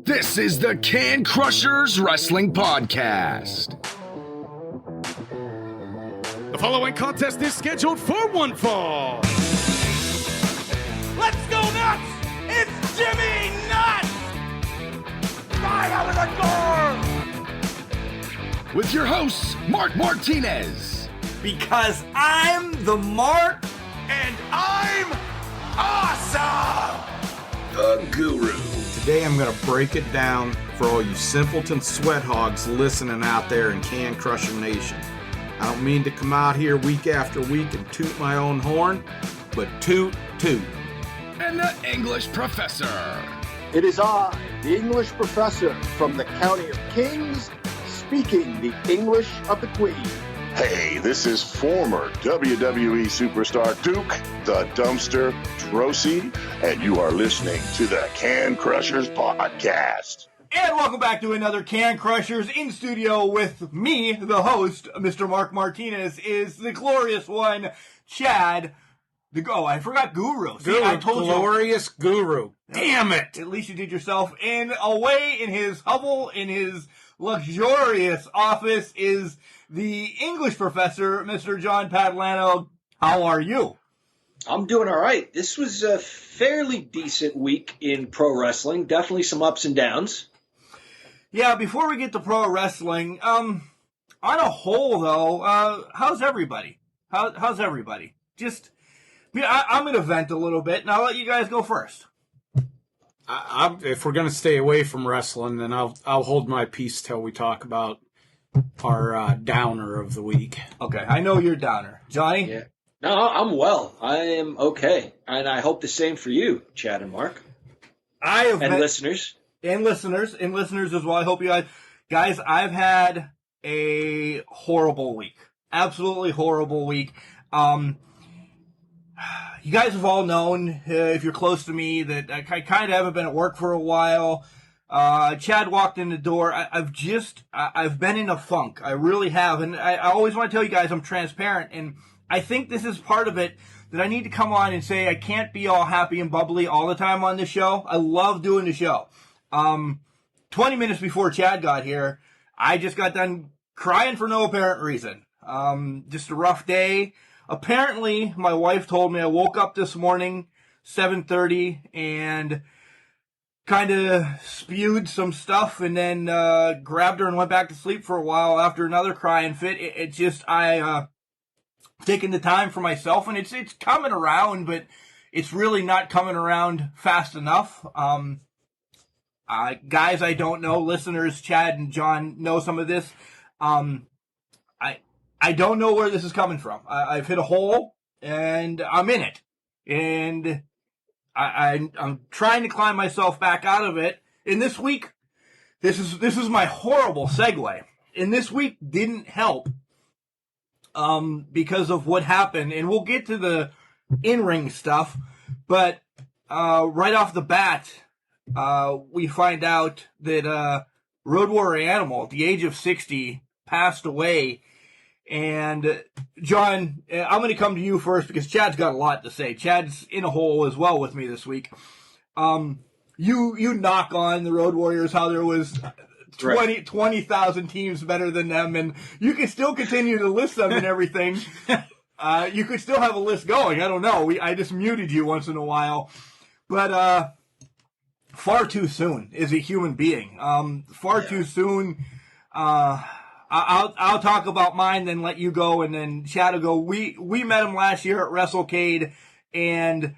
This is the Can Crushers Wrestling Podcast. The following contest is scheduled for one fall. Let's go nuts! It's Jimmy Nuts! Right out of the door! With your hosts, Mark Martinez. Because I'm the Mark and I'm awesome! The Guru. Today I'm going to break it down for all you simpleton sweat hogs listening out there in Can Crusher Nation. I don't mean to come out here week after week and toot my own horn, but toot. And the English Professor. It is I, the English professor from the County of Kings, speaking the English of the Queen. Hey, this is former WWE superstar Duke, the Dumpster Drosy, and you are listening to the Can Crushers Podcast. And welcome back to another Can Crushers. In studio with me, the host, Mr. Mark Martinez, is the glorious one, Chad. I forgot Guru. See, I told glorious Guru. Damn it! At least you did yourself. And away in his hovel, in his luxurious office, is the English professor, Mr. John Padlano. How are you? I'm doing all right. This was a fairly decent week in pro wrestling. Definitely some ups and downs. Yeah, before we get to pro wrestling, on a whole, though, how's everybody? How's everybody? I'm going to vent a little bit, and I'll let you guys go first. If we're going to stay away from wrestling, then I'll hold my peace till we talk about our downer of the week. Okay, I know you're downer. Johnny? Yeah. No, I'm well. I am okay. And I hope the same for you, Chad and Mark. Listeners. And listeners as well. I hope you guys, I've had a horrible week. Absolutely horrible week. You guys have all known, if you're close to me, that I kind of haven't been at work for a while. Chad walked in the door. I've been in a funk. I really have. And I always want to tell you guys I'm transparent. And I think this is part of it that I need to come on and say I can't be all happy and bubbly all the time on this show. I love doing the show. 20 minutes before Chad got here, I just got done crying for no apparent reason. Just a rough day. Apparently, my wife told me I woke up this morning, 7:30, and kind of spewed some stuff and then grabbed her and went back to sleep for a while after another crying fit. I taking the time for myself, and it's coming around, but it's really not coming around fast enough. Guys I don't know, listeners, Chad and John know some of this. I don't know where this is coming from. I've hit a hole, and I'm in it. And I'm trying to climb myself back out of it. And this week, this is my horrible segue. And this week didn't help because of what happened. And we'll get to the in-ring stuff. But right off the bat, we find out that Road Warrior Animal, at the age of 60, passed away. And John, I'm going to come to you first because Chad's got a lot to say. Chad's in a hole as well with me this week. You knock on the Road Warriors how there was 20,000 teams better than them, and you can still continue to list them and everything. You could still have a list going. I don't know. I just muted you once in a while, but far too soon as a human being. Too soon. I'll talk about mine, then let you go, and then Chad will go. We met him last year at WrestleCade, and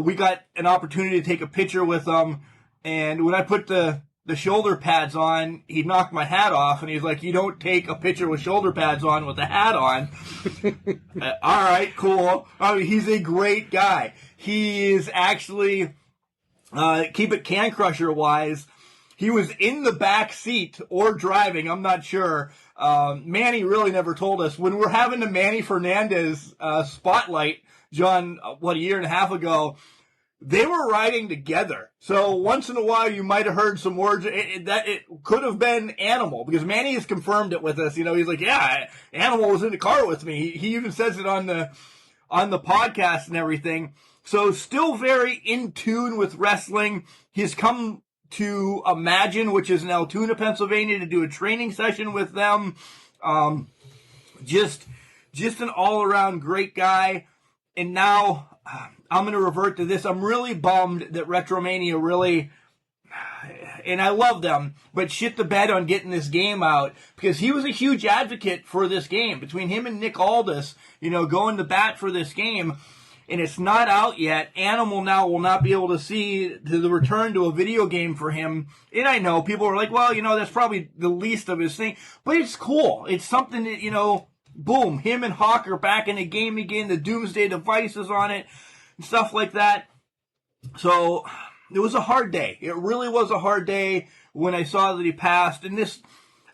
we got an opportunity to take a picture with him. And when I put the shoulder pads on, he knocked my hat off, and he's like, "You don't take a picture with shoulder pads on with the hat on." All right, cool. I mean, he's a great guy. He is actually keep it Can Crusher wise. He was in the back seat or driving, I'm not sure. Manny really never told us. When we're having the Manny Fernandez spotlight, John, a year and a half ago, they were riding together. So once in a while you might have heard some words. It could have been Animal, because Manny has confirmed it with us. You know, he's like, yeah, Animal was in the car with me. He even says it on the podcast and everything. So still very in tune with wrestling. He's come to Imagine, which is in Altoona, Pennsylvania, to do a training session with them. Just an all-around great guy. And now I'm going to revert to this. I'm really bummed that Retromania really, and I love them, but shit the bed on getting this game out, because he was a huge advocate for this game. Between him and Nick Aldis, going to bat for this game, and it's not out yet. Animal now will not be able to see the return to a video game for him. And I know people are like, well, that's probably the least of his thing, but it's cool. It's something that, boom, him and Hawk are back in the game again. The Doomsday Device is on it and stuff like that. So it was a hard day. It really was a hard day when I saw that he passed. And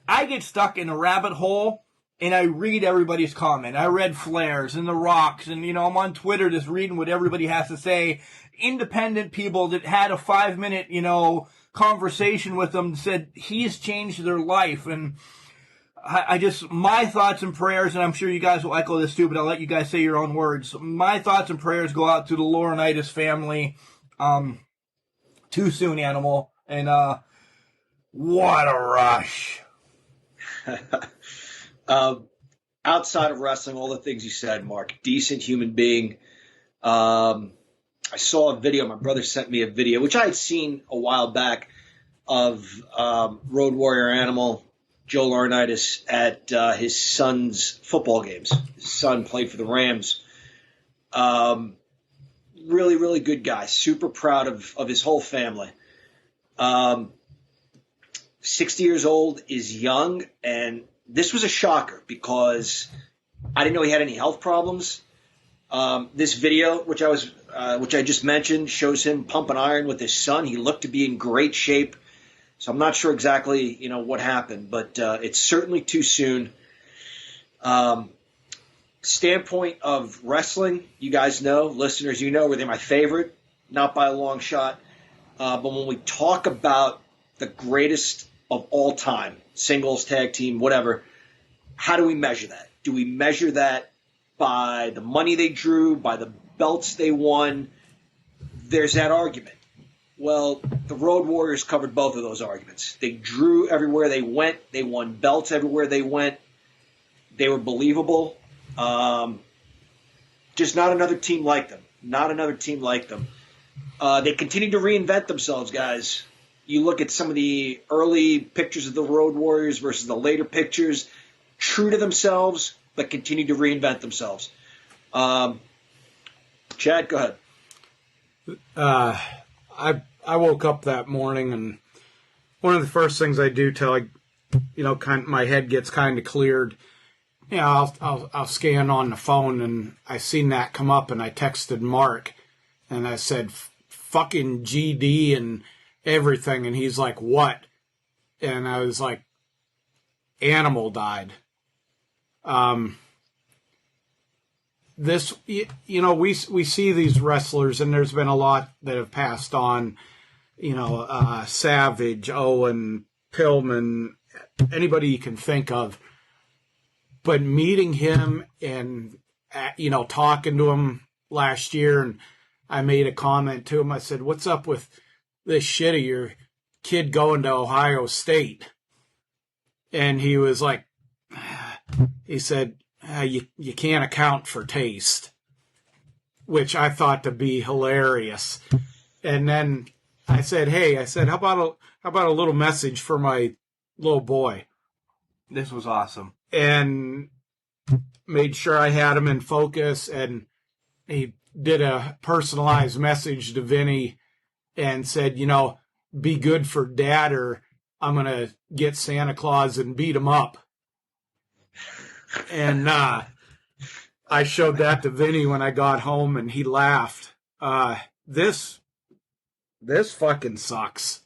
I get stuck in a rabbit hole, and I read everybody's comment. I read Flair's and The Rock's, and, I'm on Twitter just reading what everybody has to say. Independent people that had a 5-minute, conversation with him said he's changed their life. And my thoughts and prayers, and I'm sure you guys will echo this too, but I'll let you guys say your own words. My thoughts and prayers go out to the Laurinaitis family. Too soon, Animal. And what a rush. Outside of wrestling, all the things you said, Mark, decent human being. I saw a video. My brother sent me a video, which I had seen a while back, of Road Warrior Animal, Joe Laurinaitis, at his son's football games. His son played for the Rams. Really, really good guy. Super proud of his whole family. 60 years old is young, and this was a shocker because I didn't know he had any health problems. This video, which I just mentioned, shows him pumping iron with his son. He looked to be in great shape. So I'm not sure exactly, what happened, but it's certainly too soon. Standpoint of wrestling, you guys know, listeners, were they my favorite? Not by a long shot. But when we talk about the greatest of all time, singles, tag team, whatever, how do we measure that? Do we measure that by the money they drew, by the belts they won? There's that argument. Well, the Road Warriors covered both of those arguments. They drew everywhere they went. They won belts everywhere they went. They were believable. Just not another team like them. Not another team like them. They continue to reinvent themselves, guys. You look at some of the early pictures of the Road Warriors versus the later pictures. True to themselves, but continue to reinvent themselves. Chad, go ahead. I woke up that morning, and one of the first things I do till my head gets kind of cleared, I'll scan on the phone, and I seen that come up, and I texted Mark, and I said, fucking GD and everything, and he's like, what? And I was like, Animal died. We see these wrestlers, and there's been a lot that have passed on, Savage, Owen, Pillman, anybody you can think of. But meeting him and, talking to him last year, and I made a comment to him. I said, what's up with this shit of your kid going to Ohio State? And he was like, he said, you can't account for taste, which I thought to be hilarious. And then I said, how about a little message for my little boy? This was awesome. And made sure I had him in focus, and he did a personalized message to Vinny and said, be good for Dad, or I'm going to get Santa Claus and beat him up. And I showed that to Vinny when I got home, and he laughed. This fucking sucks.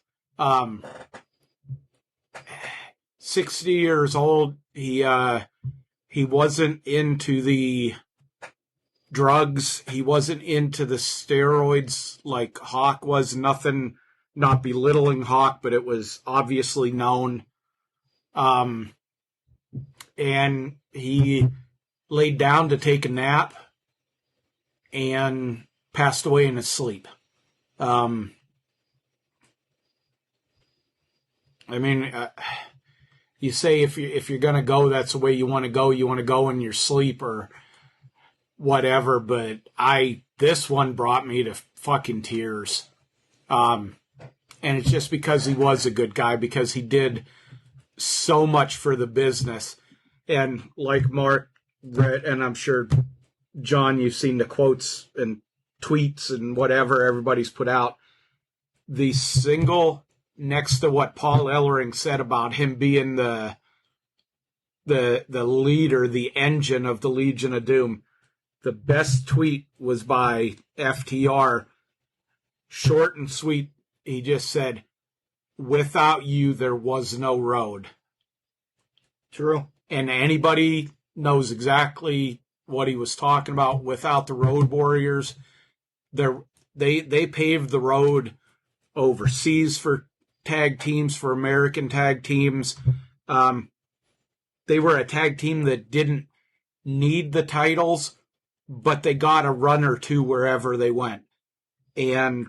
60 years old. He wasn't into the drugs. He wasn't into the steroids like Hawk was. Nothing, not belittling Hawk, but it was obviously known. And he laid down to take a nap and passed away in his sleep. I mean, you say if you're going to go, that's the way you want to go. You want to go in your sleep or whatever. But this one brought me to fucking tears. And it's just because he was a good guy, because he did so much for the business. And like Mark read, and I'm sure, John, you've seen the quotes and tweets and whatever everybody's put out. The single next to what Paul Ellering said about him being the leader, the engine of the Legion of Doom, the best tweet was by FTR. Short and sweet. He just said, "Without you, there was no road." True. And anybody knows exactly what he was talking about. Without the Road Warriors, they paved the road overseas for tag teams, for American tag teams. They were a tag team that didn't need the titles, but they got a run or two wherever they went. And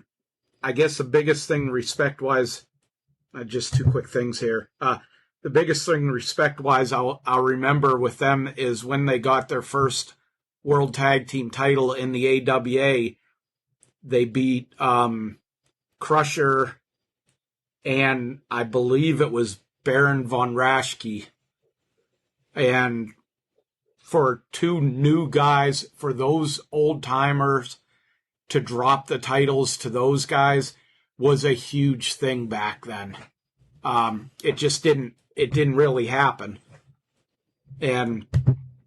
I guess the biggest thing respect-wise, just two quick things here. The biggest thing respect-wise I'll remember with them is when they got their first World Tag Team title in the AWA. They beat Crusher and I believe it was Baron von Raschke. And for two new guys, for those old-timers to drop the titles to those guys was a huge thing back then. It just didn't really happen. And,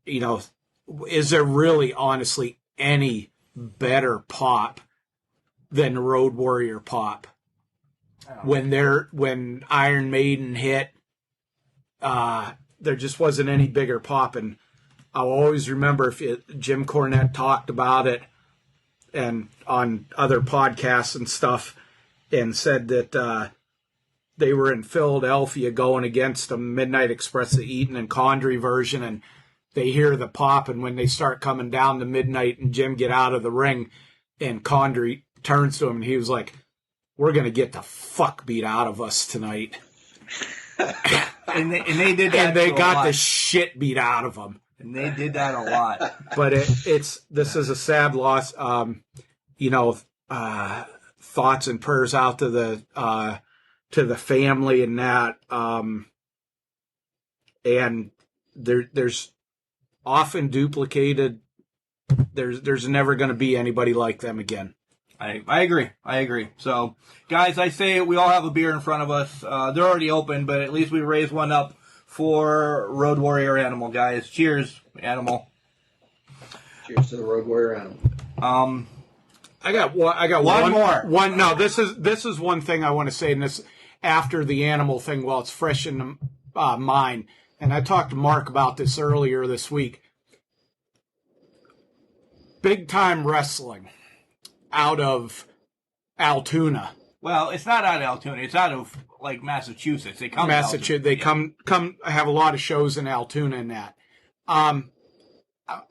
is there really honestly any better pop than Road Warrior pop? When Iron Maiden hit, there just wasn't any bigger pop. And I'll always remember Jim Cornette talked about it and on other podcasts and stuff, and said that they were in Philadelphia going against the Midnight Express, the Eaton and Condrey version, and they hear the pop, and when they start coming down to Midnight and Jim get out of the ring, and Condrey turns to him, and he was like, "We're going to get the fuck beat out of us tonight." and they did that. And they got the shit beat out of them. And they did that a lot. But this is a sad loss. Thoughts and prayers out to the family and that. And there's often duplicated. There's never going to be anybody like them again. I agree. So, guys, I say we all have a beer in front of us. They're already open, but at least we raise one up for Road Warrior Animal, guys. Cheers, Animal. Cheers to the Road Warrior Animal. I got one more. No, this is one thing I want to say, and this after the Animal thing, while it's fresh in mind. And I talked to Mark about this earlier this week. Big time wrestling out of Altoona. Well, it's not out of Altoona. It's out of like Massachusetts. They come. Massachusetts. They come have a lot of shows in Altoona and that. I'm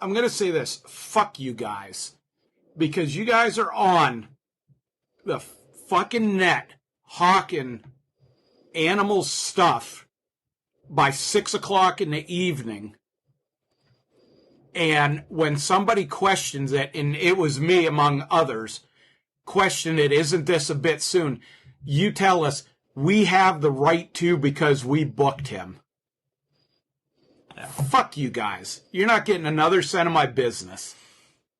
going to say this. Fuck you guys. Because you guys are on the fucking net hawking Animal stuff by 6 o'clock in the evening. And when somebody questions it, and it was me among others, question it, isn't this a bit soon? You tell us we have the right to because we booked him. Yeah. Fuck you guys. You're not getting another cent of my business.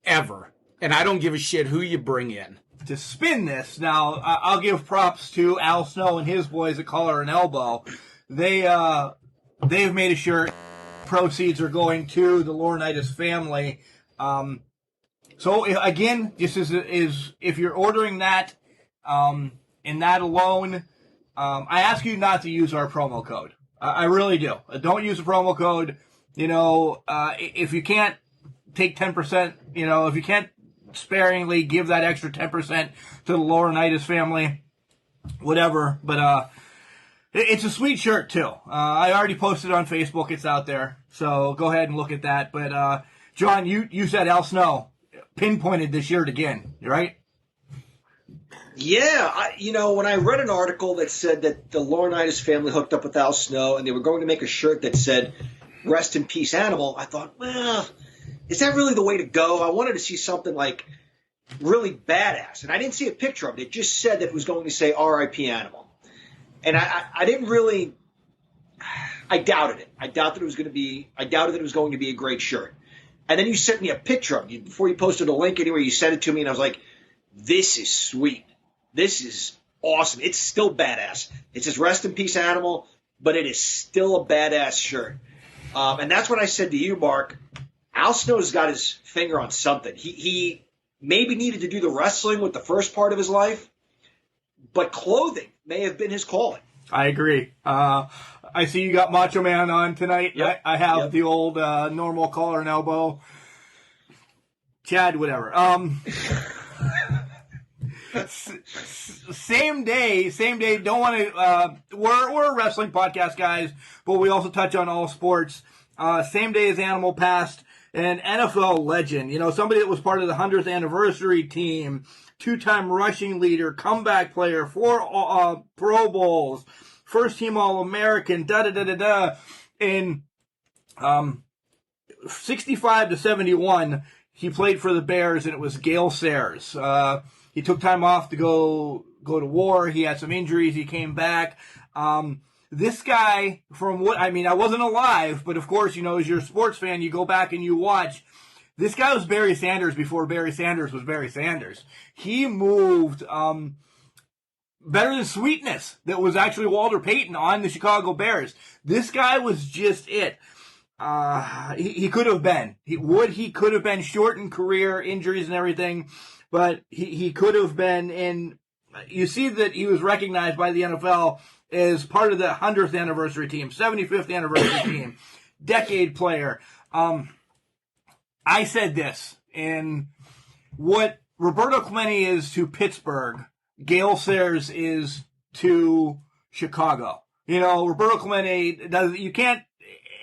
Ever. And I don't give a shit who you bring in. To spin this, now, I'll give props to Al Snow and his boys at Collar and Elbow. They've made a shirt. Proceeds are going to the Laurinaitis family. So again, just is if you're ordering that, and that alone, I ask you not to use our promo code. I really do. Don't use the promo code. If you can't take 10%, if you can't sparingly give that extra 10% to the Laurinaitis family, whatever. But it's a sweet shirt, too. I already posted it on Facebook. It's out there. So go ahead and look at that. But, John, you said Al Snow pinpointed this shirt again, right? Yeah, when I read an article that said that the Laurinaitis family hooked up with Al Snow and they were going to make a shirt that said "Rest in Peace, Animal," I thought, well, is that really the way to go? I wanted to see something like really badass, and I didn't see a picture of it. It just said that it was going to say "R.I.P. Animal," and I didn't really. I doubted it. I doubted that it was going to be a great shirt. And then you sent me a picture of it before you posted a link anywhere. You sent it to me, and I was like, "This is sweet. This is awesome. It's still badass. It says "Rest in Peace, Animal," but it is still a badass shirt." And that's what I said to you, Mark. Al Snow's got his finger on something. He maybe needed to do the wrestling with the first part of his life, but clothing may have been his calling. I agree. I see you got Macho Man on tonight. Yep. I have the old normal collar and elbow. Chad, whatever. Same day. Don't want to. We're a wrestling podcast, guys, but we also touch on all sports. Same day as Animal passed, an NFL legend. Somebody that was part of the 100th anniversary team, 2-time rushing leader, comeback player, 4 Pro Bowls, first team All-American, In 65 to 71, he played for the Bears, and it was Gale Sayers. He took time off to go to war. He had some injuries. He came back. This guy, I wasn't alive, but of course, as you're a sports fan, you go back and you watch. This guy was Barry Sanders before Barry Sanders was Barry Sanders. He moved better than Sweetness, that was actually Walter Payton on the Chicago Bears. This guy was just it. He could have been. He could have been shortened career, injuries and everything, but he could have been. And you see that he was recognized by the NFL as part of the 100th anniversary team, 75th anniversary team, decade player. I said this, and what Roberto Clemente is to Pittsburgh, Gale Sayers is to Chicago. Roberto Clemente you can't,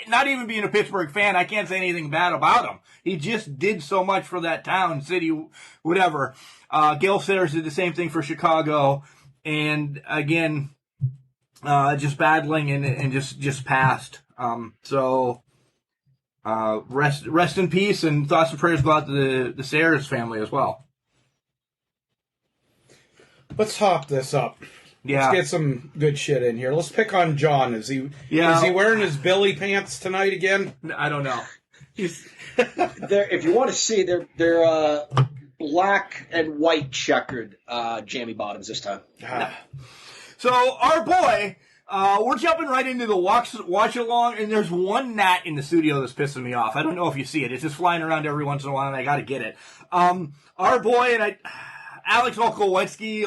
not even being a Pittsburgh fan, I can't say anything bad about him. He just did so much for that town, city, whatever. Gale Sayers did the same thing for Chicago, and again, just battling and just passed. Rest in peace, and thoughts and prayers about the Sayers family as well. Let's hop this up. Yeah. Let's get some good shit in here. Let's pick on John. Is he wearing his Billy pants tonight again? I don't know. If you want to see, they're black and white checkered jammy bottoms this time. So our boy, we're jumping right into the watch along, and there's one gnat in the studio that's pissing me off. I don't know if you see it. It's just flying around every once in a while, and I got to get it. Our boy, Alex Olkowicki,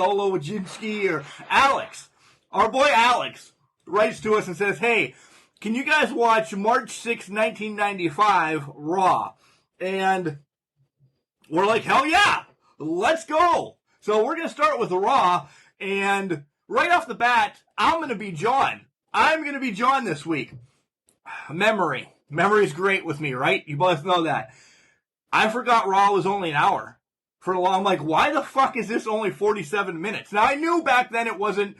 or Alex, our boy Alex, writes to us and says, "Hey, can you guys watch March 6, 1995 Raw?" And we're like, hell yeah, let's go. So we're going to start with the Raw, and right off the bat, I'm going to be John. I'm going to be John this week. Memory's great with me, right? You both know that. I forgot Raw was only an hour. For a while, I'm like, why the fuck is this only 47 minutes? Now, I knew back then it wasn't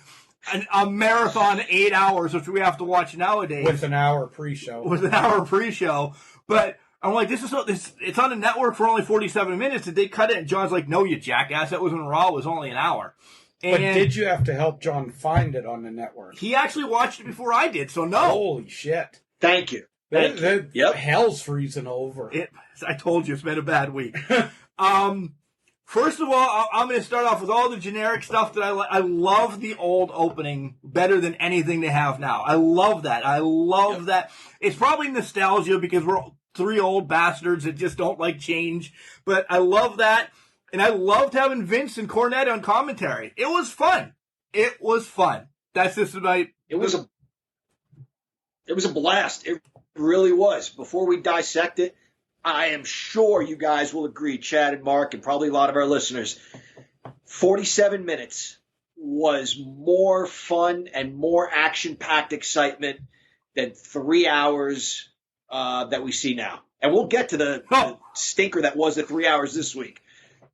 a marathon 8 hours, which we have to watch nowadays. With an hour pre-show. But I'm like, it's on the network for only 47 minutes. Did they cut it? And John's like, no, you jackass. That was when Raw was only an hour. But did you have to help John find it on the network? He actually watched it before I did, so no. Holy shit. Thank you. Yep. Hell's freezing over. I told you, it's been a bad week. First of all, I'm going to start off with all the generic stuff that I love the old opening better than anything they have now. I love that. That. It's probably nostalgia because we're 3 old bastards that just don't like change. But I love that. And I loved having Vince and Cornette on commentary. It was fun. That's just my... It was a blast. It really was. Before we dissect it, I am sure you guys will agree, Chad and Mark, and probably a lot of our listeners, 47 minutes was more fun and more action-packed excitement than 3 hours that we see now. And we'll get to the stinker that was the 3 hours this week.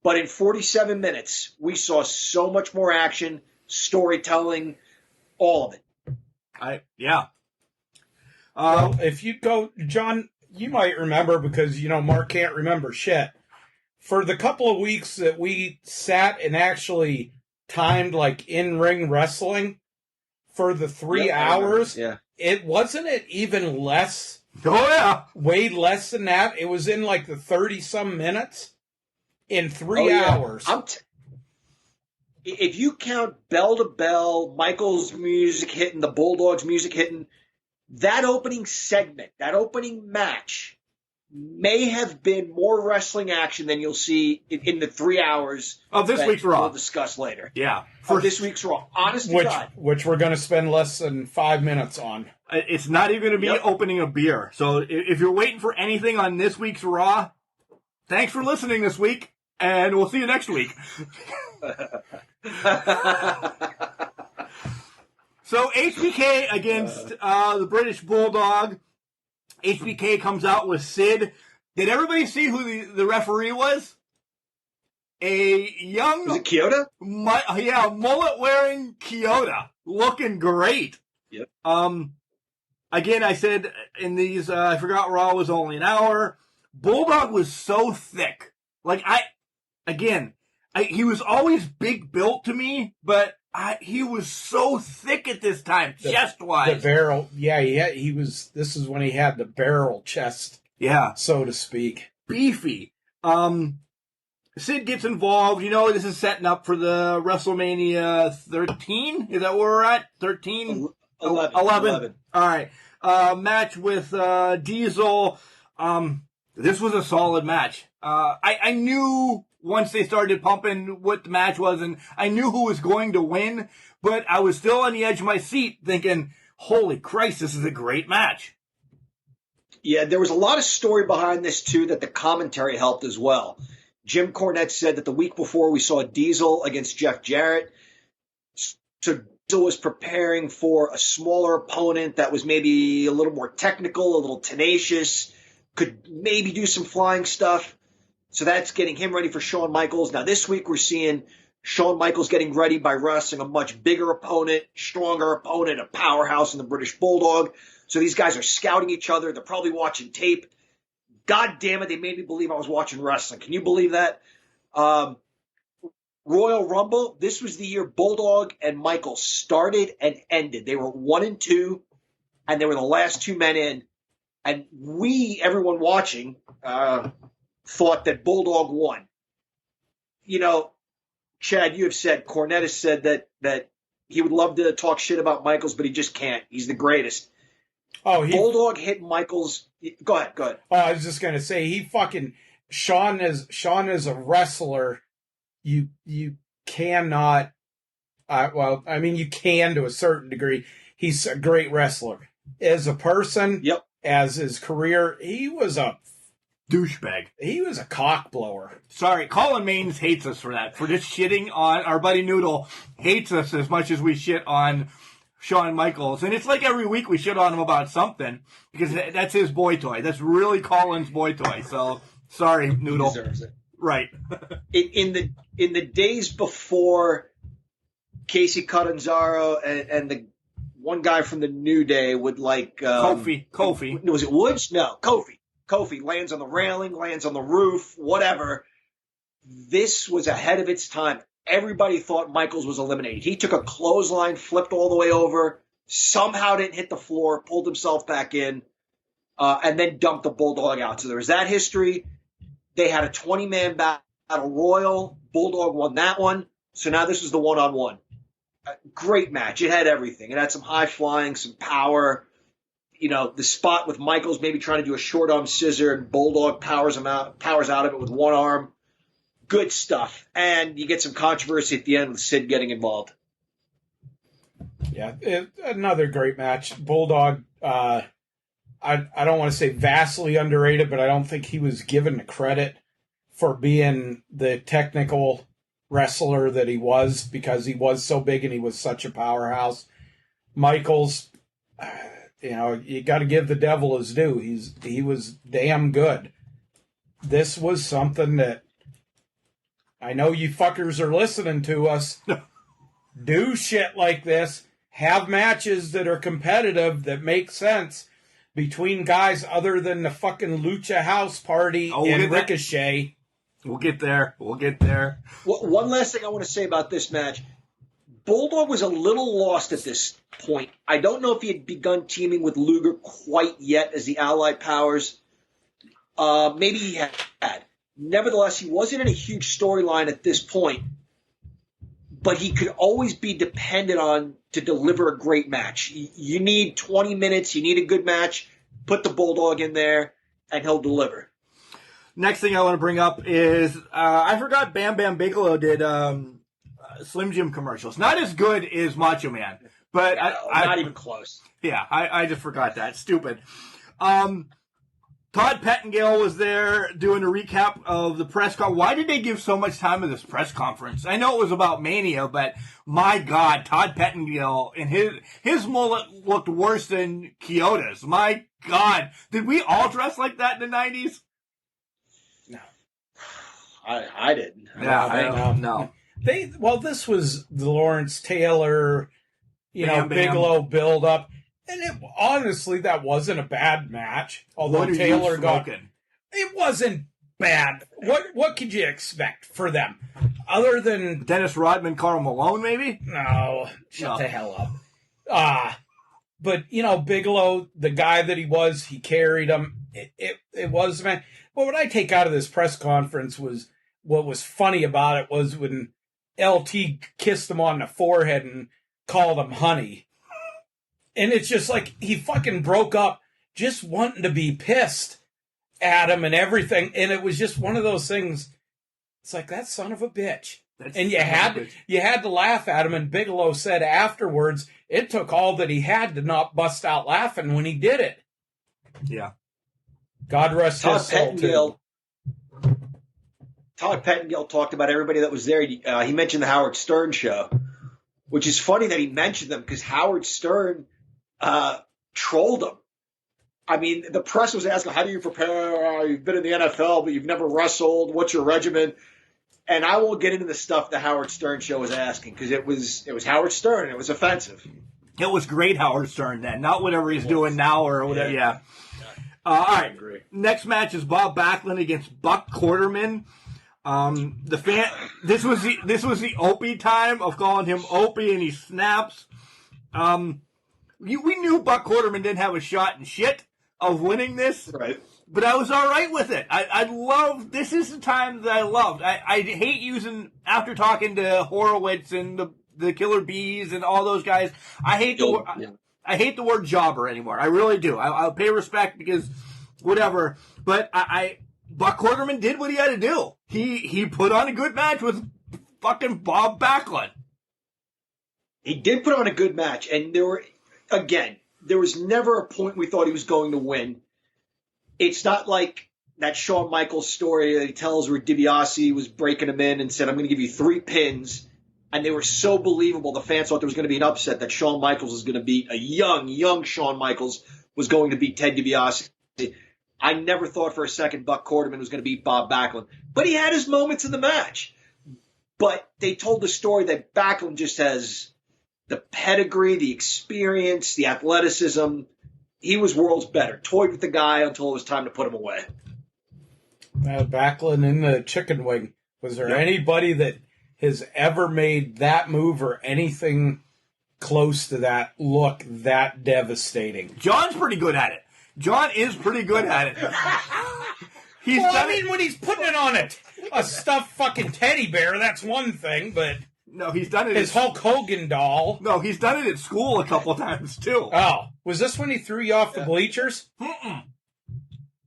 But in 47 minutes, we saw so much more action, storytelling, all of it. Well, if you go, John, you might remember because, Mark can't remember shit. For the couple of weeks that we sat and actually timed like in-ring wrestling for the 3 hours, it wasn't it even less? Oh, yeah. Way less than that. It was in like the 30-some minutes in 3 hours. If you count bell to bell, Michael's music hitting, the Bulldogs' music hitting, that opening segment, that opening match may have been more wrestling action than you'll see in the 3 hours of this week's Raw. We'll discuss later. Yeah. For this week's Raw. Honest to God. Which we're going to spend less than 5 minutes on. It's not even going to be opening a beer. So if you're waiting for anything on this week's Raw, thanks for listening this week, and we'll see you next week. So HBK against the British Bulldog. HBK comes out with Sid. Did everybody see who the referee was? A young... Was it Kyoto? Mullet-wearing Kyoto. Looking great. Yep. Again, I said in these, I forgot Raw was only an hour. Bulldog was so thick. He was always big built to me, but he was so thick at this time, chest-wise. The barrel, he was, this is when he had the barrel chest, so to speak. Beefy. Sid gets involved. This is setting up for the WrestleMania 13. Is that where we're at? 13? 11. All right. Match with Diesel. This was a solid match. I knew once they started pumping what the match was, and I knew who was going to win, but I was still on the edge of my seat thinking, holy Christ, this is a great match. Yeah, there was a lot of story behind this, too, that the commentary helped as well. Jim Cornette said that the week before we saw Diesel against Jeff Jarrett. So Diesel was preparing for a smaller opponent that was maybe a little more technical, a little tenacious, could maybe do some flying stuff. So that's getting him ready for Shawn Michaels. Now this week we're seeing Shawn Michaels getting ready by wrestling a much bigger opponent, stronger opponent, a powerhouse in the British Bulldog. So these guys are scouting each other. They're probably watching tape. God damn it, they made me believe I was watching wrestling. Can you believe that? Royal Rumble, this was the year Bulldog and Michaels started and ended. They were 1-2, and they were the last 2 men in. And everyone watching, thought that Bulldog won. Chad, you have said, Cornette has said that he would love to talk shit about Michaels, but he just can't. He's the greatest. Bulldog hit Michaels. Go ahead. Oh, I was just going to say, Shawn is a wrestler. You cannot, you can to a certain degree. He's a great wrestler. As a person, as his career, he was a douchebag. He was a cock blower. Sorry, Colin Maines hates us for that. For just shitting on our buddy Noodle hates us as much as we shit on Shawn Michaels. And it's like every week we shit on him about something because that's his boy toy. That's really Colin's boy toy. So sorry, Noodle. He deserves it. Right. in the days before Casey Catanzaro and the one guy from the New Day would Kofi. Was it Woods? No, Kofi. Kofi lands on the railing, lands on the roof, whatever. This was ahead of its time. Everybody thought Michaels was eliminated. He took a clothesline, flipped all the way over, somehow didn't hit the floor, pulled himself back in, and then dumped the Bulldog out. So there was that history. They had a 20-man battle royal. Bulldog won that one. So now this was the one-on-one. Great match. It had everything. It had some high flying, some power. The spot with Michaels maybe trying to do a short arm scissor and Bulldog powers out of it with one arm. Good stuff. And you get some controversy at the end with Sid getting involved. Yeah, another great match. Bulldog, I don't want to say vastly underrated, but I don't think he was given the credit for being the technical wrestler that he was because he was so big and he was such a powerhouse. Michaels, you got to give the devil his due. He was damn good. This was something that I know you fuckers are listening to us. Do shit like this. Have matches that are competitive, that make sense between guys other than the fucking Lucha House Party and Ricochet. We'll get there. One last thing I want to say about this match. Bulldog was a little lost at this point. I don't know if he had begun teaming with Luger quite yet as the Allied Powers. Maybe he had. Nevertheless, he wasn't in a huge storyline at this point, but he could always be depended on to deliver a great match. You need 20 minutes. You need a good match. Put the Bulldog in there, and he'll deliver. Next thing I want to bring up is I forgot Bam Bam Bigelow did Slim Jim commercials. Not as good as Macho Man, but not even close. Yeah, I just forgot that. Stupid. Todd Pettengill was there doing a recap of the press conference. Why did they give so much time to this press conference? I know it was about Mania, but my God, Todd Pettengill and his mullet looked worse than Kyoto's. My God, did we all dress like that in the 90s? No, I didn't. Yeah, no. This was the Lawrence Taylor, Bam. Bigelow build up. And honestly, that wasn't a bad match. Although Taylor it wasn't bad. What could you expect for them? Other than Dennis Rodman, Karl Malone, maybe? No, shut the hell up. But Bigelow, the guy that he was, he carried him. It was, man. Well, what I take out of this press conference was what was funny about it was when LT kissed him on the forehead and called him honey. And it's just like he fucking broke up just wanting to be pissed at him and everything. And it was just one of those things. It's like, that son of a bitch. And you had to laugh at him. And Bigelow said afterwards, it took all that he had to not bust out laughing when he did it. Yeah. God rest his soul, too. Todd Pettengill talked about everybody that was there. He mentioned the Howard Stern show, which is funny that he mentioned them because Howard Stern trolled him. I mean, the press was asking, how do you prepare? You've been in the NFL, but you've never wrestled. What's your regimen? And I won't get into the stuff the Howard Stern show was asking because it was Howard Stern. And it was offensive. It was great Howard Stern then, not whatever he's doing now or whatever. Yeah. All right. Next match is Bob Backlund against Buck Quarterman. This was the Opie time of calling him Opie, and he snaps. We knew Buck Quarterman didn't have a shot in shit of winning this, right? But I was all right with it. I love this is the time that I loved. I hate using after talking to Horowitz and the Killer Bees and all those guys. I hate the word jobber anymore. I really do. I'll pay respect because whatever. But Buck Quarterman did what he had to do. He put on a good match with fucking Bob Backlund. He did put on a good match, and there was never a point we thought he was going to win. It's not like that Shawn Michaels story that he tells where DiBiase was breaking him in and said, I'm going to give you 3 pins. And they were so believable. The fans thought there was going to be an upset that Shawn Michaels was going to beat a young Shawn Michaels was going to beat Ted DiBiase. I never thought for a second Buck Quarterman was going to beat Bob Backlund. But he had his moments in the match. But they told the story that Backlund just has the pedigree, the experience, the athleticism. He was worlds better. Toyed with the guy until it was time to put him away. Backlund in the chicken wing. Was there anybody that has ever made that move or anything close to that look that devastating? John's pretty good at it. John is pretty good at it. When he's putting it on a stuffed fucking teddy bear, that's one thing, but no, he's done it. His Hulk Hogan doll. No, he's done it at school a couple times too. Oh, was this when he threw you off the bleachers? Mm-mm.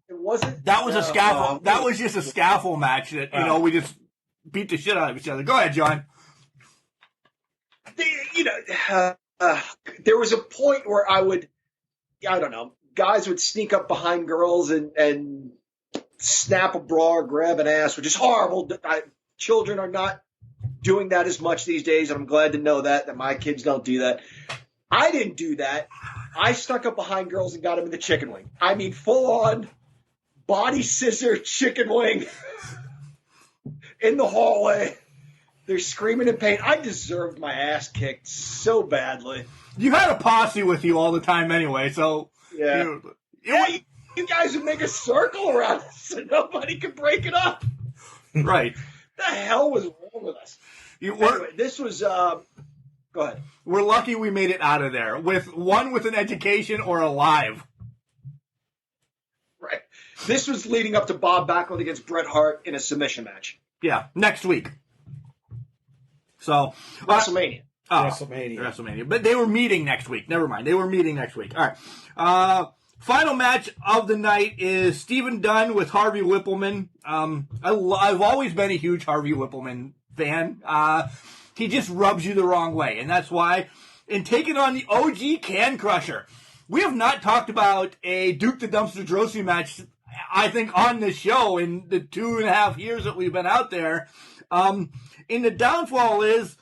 It wasn't. That was a scaffold. That was just a scaffold match that we just beat the shit out of each other. Go ahead, John. There was a point where guys would sneak up behind girls and snap a bra or grab an ass, which is horrible. Children are not doing that as much these days, and I'm glad to know that my kids don't do that. I didn't do that. I stuck up behind girls and got them in the chicken wing. I mean, full on body scissor chicken wing. in the hallway. They're screaming in pain. I deserved my ass kicked so badly. You had a posse with you all the time anyway, so... Yeah. You guys would make a circle around us so nobody could break it up. Right. The hell was wrong with us? Anyway, this was... go ahead. We're lucky we made it out of there with an education or alive. Right. This was leading up to Bob Backlund against Bret Hart in a submission match. Yeah, next week. So WrestleMania. WrestleMania. But they were meeting next week. Never mind. They were meeting next week. All right. Final match of the night is Stephen Dunn with Harvey Whippleman. I've always been a huge Harvey Whippleman fan. He just rubs you the wrong way, and that's why. In taking on the OG Can Crusher, we have not talked about a Duke the Dumpster Droese match, I think, on this show in the 2.5 years that we've been out there. And the downfall is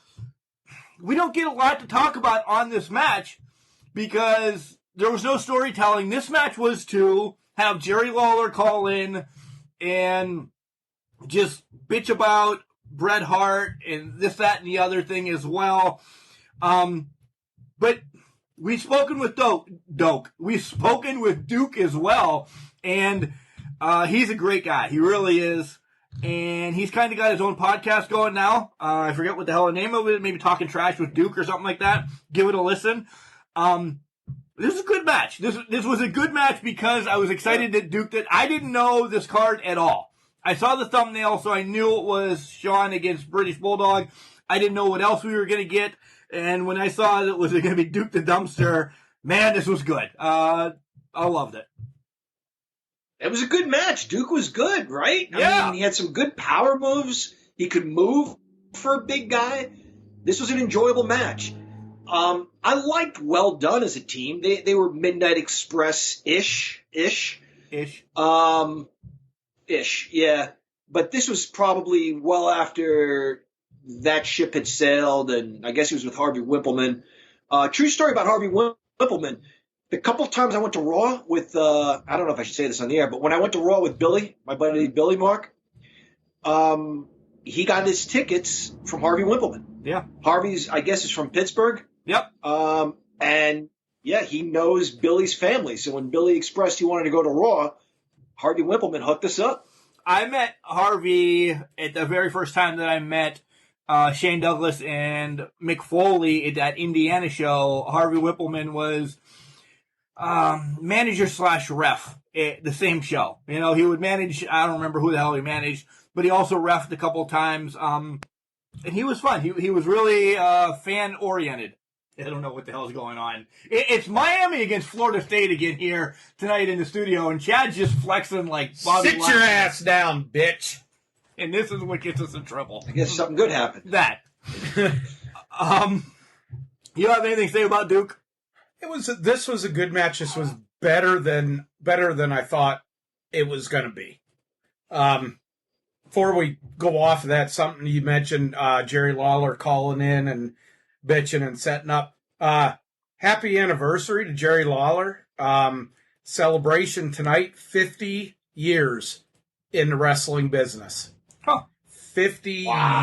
we don't get a lot to talk about on this match because there was no storytelling. This match was to have Jerry Lawler call in and just bitch about Bret Hart and this, that, and the other thing as well. But we've spoken with Doak. We've spoken with Duke as well, and he's a great guy. He really is. And he's kind of got his own podcast going now. I forget what the hell the name of it. Maybe Talking Trash with Duke or something like that. Give it a listen. This is a good match. This was a good match because I was excited that Duke did. I didn't know this card at all. I saw the thumbnail, so I knew it was Sean against British Bulldog. I didn't know what else we were going to get. And when I saw that it was going to be Duke the Dumpster, man, this was good. I loved it. It was a good match. Duke was good, right? Yeah. I mean, he had some good power moves. He could move for a big guy. This was an enjoyable match. I liked Well Done as a team. They were Midnight Express-ish. Ish, yeah. But this was probably well after that ship had sailed, and I guess he was with Harvey Whippleman. True story about Harvey Whippleman. The couple of times I went to Raw with, I don't know if I should say this on the air, but when I went to Raw with Billy, my buddy Billy Mark, he got his tickets from Harvey Whippleman. Yeah. Harvey's, I guess, is from Pittsburgh. Yep. And yeah, he knows Billy's family. So when Billy expressed he wanted to go to Raw, Harvey Whippleman hooked us up. I met Harvey at the very first time that I met Shane Douglas and Mick Foley at that Indiana show. Harvey Whippleman was manager / ref at the same show. You know, he would manage, I don't remember who the hell he managed, but he also refed a couple of times. And he was fun. He was really fan oriented. I don't know what the hell is going on. It's Miami against Florida State again here tonight in the studio, and Chad's just flexing like Bobby Sit your ass down, bitch. And this is what gets us in trouble. I guess something good happened. That. You have anything to say about Duke? This was a good match. This was better than I thought it was going to be. Before we go off of that, something you mentioned, Jerry Lawler calling in and bitching and setting up. Happy anniversary to Jerry Lawler. Celebration tonight, 50 years in the wrestling business. Huh. 50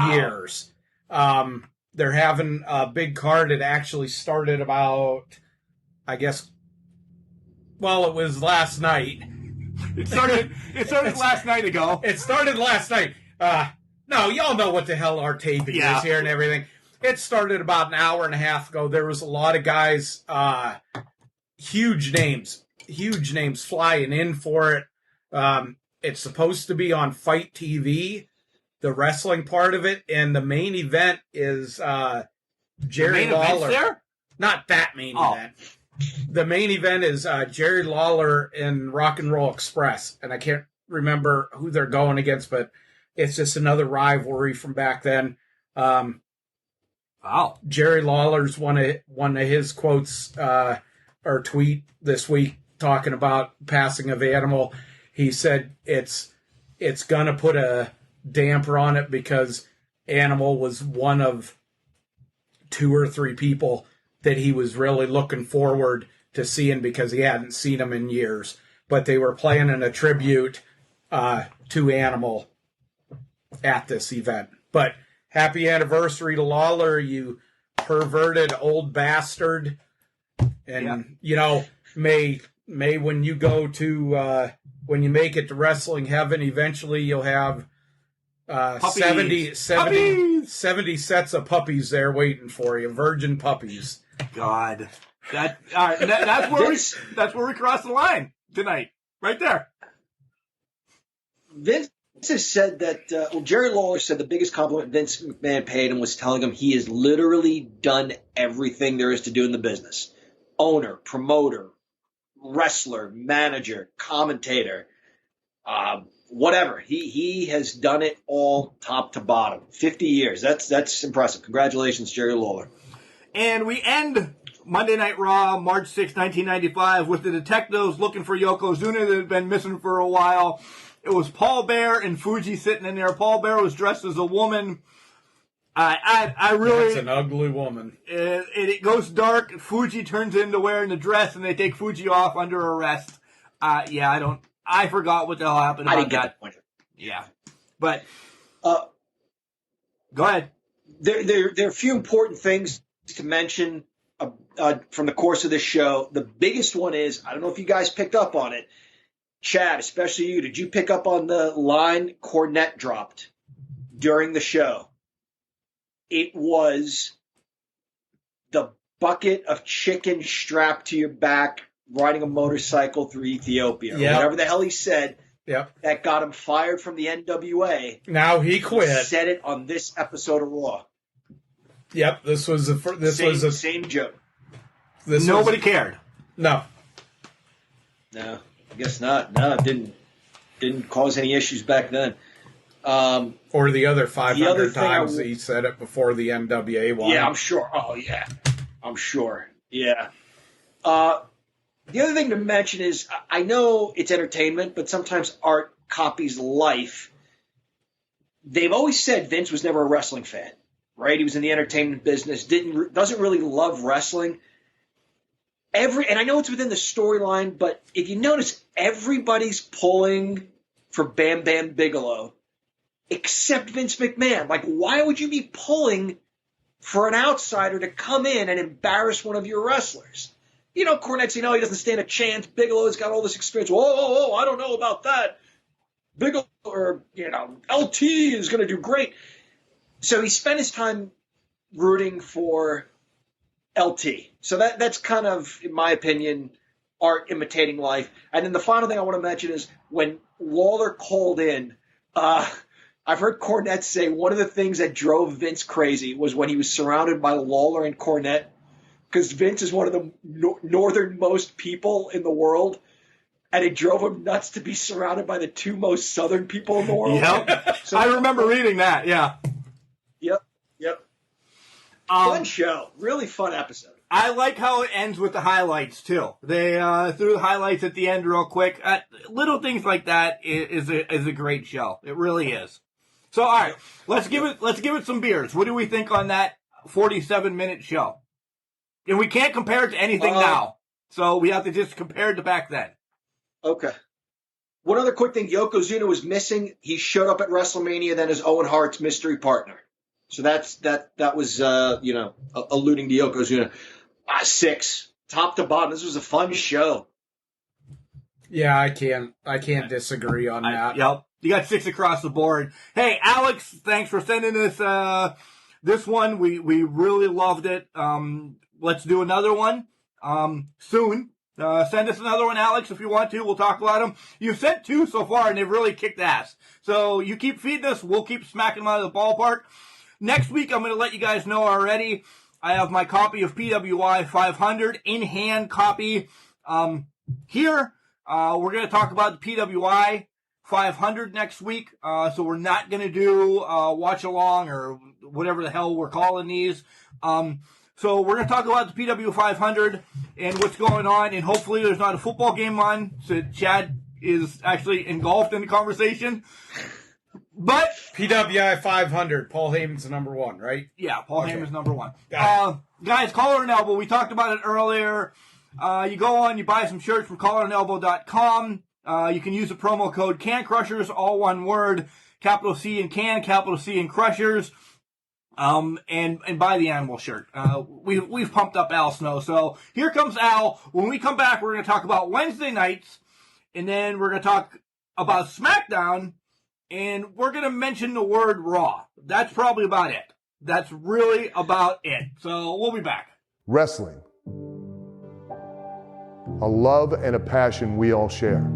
years. They're having a big card. It actually started about, I guess, well, it was last night. It started last night ago. It started last night. No, y'all know what the hell our taping is here and everything. It started about an hour and a half ago. There was a lot of guys, huge names flying in for it. It's supposed to be on Fight TV, the wrestling part of it, and the main event is Jerry Lawler. There? Not that main event. The main event is Jerry Lawler and Rock and Roll Express, and I can't remember who they're going against, but it's just another rivalry from back then. Wow. Jerry Lawler's one of his quotes or tweet this week talking about passing of Animal. He said it's gonna put a damper on it because Animal was one of 2 or 3 people that he was really looking forward to seeing because he hadn't seen him in years. But they were planning a tribute to Animal at this event. But happy anniversary to Lawler, you perverted old bastard. And, may when you go to, when you make it to wrestling heaven, eventually you'll have 70 sets of puppies there waiting for you, virgin puppies. God. That's where we cross the line tonight. Right there. Vince has said that, Jerry Lawler said the biggest compliment Vince McMahon paid him was telling him he has literally done everything there is to do in the business. Owner, promoter, wrestler, manager, commentator, whatever. He has done it all top to bottom. 50 years. That's impressive. Congratulations, Jerry Lawler. And we end Monday Night Raw, March 6, 1995, with the detectives looking for Yokozuna that had been missing for a while. It was Paul Bear and Fuji sitting in there. Paul Bear was dressed as a woman. I really... It's an ugly woman. It goes dark. Fuji turns into wearing the dress, and they take Fuji off under arrest. I forgot what the hell happened about I didn't that. get the point. Yeah. But, go ahead. There are a few important things to mention from the course of this show. The biggest one is, I don't know if you guys picked up on it. Chad, especially you, did you pick up on the line Cornette dropped during the show? It was the bucket of chicken strapped to your back, riding a motorcycle through Ethiopia. Or whatever the hell he said. Yep. That got him fired from the NWA. Now he quit. He said it on this episode of Raw. Yep, this was the same joke. Nobody cared. No, I guess not. No, it didn't cause any issues back then. Or the other 500 times he said it before the NWA won. Yeah, I'm sure. Oh, yeah. I'm sure. Yeah. The other thing to mention is, I know it's entertainment, but sometimes art copies life. They've always said Vince was never a wrestling fan, right? He was in the entertainment business, doesn't really love wrestling. And I know it's within the storyline, but if you notice, everybody's pulling for Bam Bam Bigelow, except Vince McMahon. Like, why would you be pulling for an outsider to come in and embarrass one of your wrestlers? Cornette's, he doesn't stand a chance. Bigelow's got all this experience. Whoa, I don't know about that. Bigelow, or, LT is going to do great. So he spent his time rooting for LT. So that's kind of, in my opinion, art imitating life. And then the final thing I want to mention is when Lawler called in, I've heard Cornette say one of the things that drove Vince crazy was when he was surrounded by Lawler and Cornette, because Vince is one of the northernmost people in the world, and it drove him nuts to be surrounded by the two most southern people in the world. Yep. So I remember reading that, yeah. Yep. Fun show. Really fun episode. I like how it ends with the highlights, too. They threw the highlights at the end real quick. Little things like that is a great show. It really is. So, all right, let's give it some beers. What do we think on that 47-minute show? And we can't compare it to anything now, so we have to just compare it to back then. Okay. One other quick thing: Yokozuna was missing. He showed up at WrestleMania then as Owen Hart's mystery partner. So that was alluding to Yokozuna. 6 top to bottom. This was a fun show. Yeah, I can't disagree on that. Yep. You got 6 across the board. Hey, Alex, thanks for sending us this one. We really loved it. Let's do another one soon. Send us another one, Alex, if you want to. We'll talk about them. You've sent 2 so far, and they've really kicked ass. So you keep feeding us. We'll keep smacking them out of the ballpark. Next week, I'm going to let you guys know already. I have my copy of PWI 500 in hand copy here. We're going to talk about the PWI 500 next week. So we're not going to do watch along or whatever the hell we're calling these. So we're going to talk about the PW 500 and what's going on, and hopefully there's not a football game on, so Chad is actually engulfed in the conversation. But PWI 500, Paul Heyman's number 1, right? Yeah, Paul Heyman's number 1. Guys, Collar and Elbow, we talked about it earlier. You go on, you buy some shirts from collarandelbow.com. You can use the promo code CanCrushers, all one word. capital C in Can, capital C in Crushers, and buy the animal shirt. We've pumped up Al Snow. So here comes Al. When we come back, we're going to talk about Wednesday nights, and then we're going to talk about SmackDown, and we're going to mention the word Raw. That's probably about it. That's really about it. So we'll be back. Wrestling. A love and a passion we all share.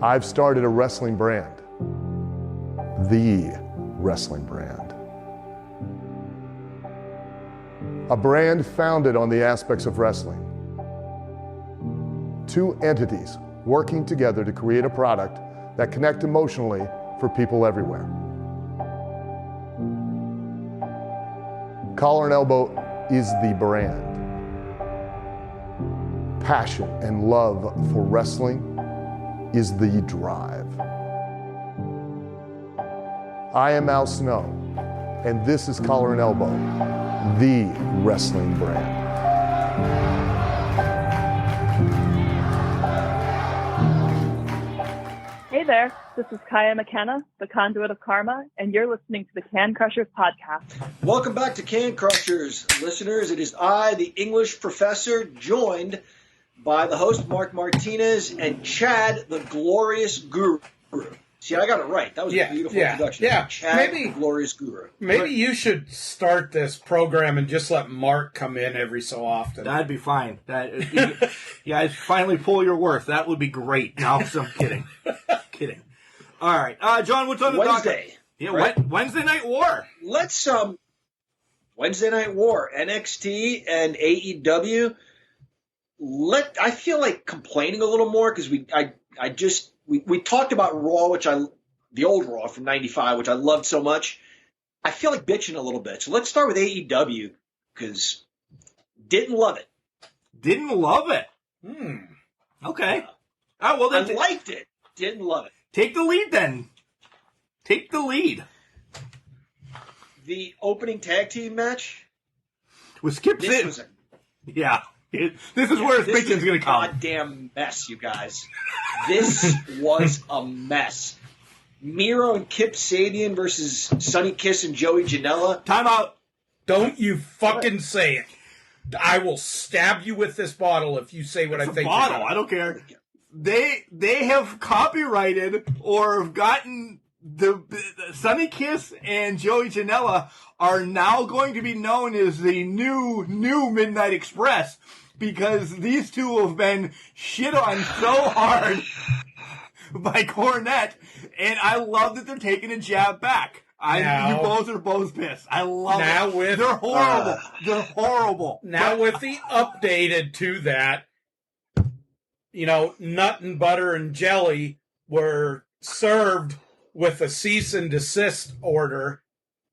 I've started a wrestling brand. The wrestling brand. A brand founded on the aspects of wrestling. Two entities working together to create a product that connect emotionally for people everywhere. Collar and Elbow is the brand. Passion and love for wrestling is the drive. I am Al Snow, and this is Collar and Elbow, the wrestling brand. Hey there, this is Kaya McKenna, the conduit of karma, and you're listening to the Can Crushers podcast. Welcome back to Can Crushers, listeners. It is I, the English professor, joined by the host, Mark Martinez, and Chad, the glorious guru. See, I got it right. That was a beautiful introduction. Yeah, Chad, the glorious guru. Maybe you should start this program and just let Mark come in every so often. That'd be fine. You guys finally pull your worth. That would be great. No, I'm kidding. Kidding. All right. John, what's on the Wednesday? Yeah, right? Wednesday Night War. Let's, Wednesday Night War, NXT and AEW. I feel like complaining a little more because we talked about Raw, the old Raw from '95, which I loved so much. I feel like bitching a little bit. So let's start with AEW because didn't love it. Didn't love it. Okay. All right, well, then I liked it. Didn't love it. Take the lead then. Take the lead. The opening tag team match with Skip Sid. Yeah. This is where his bitching's going to come. Goddamn mess, you guys. This was a mess. Miro and Kip Sabian versus Sonny Kiss and Joey Janela. Time out. Don't you fucking say it. I will stab you with this bottle if you say what I think. Bottle. I don't care. They have copyrighted or have gotten the Sonny Kiss and Joey Janela are now going to be known as the new Midnight Express because these two have been shit on so hard by Cornette, and I love that they're taking a jab back. You both are both pissed. I love it. They're horrible. They're horrible. Now with the updated to that, nut and butter and jelly were served with a cease and desist order.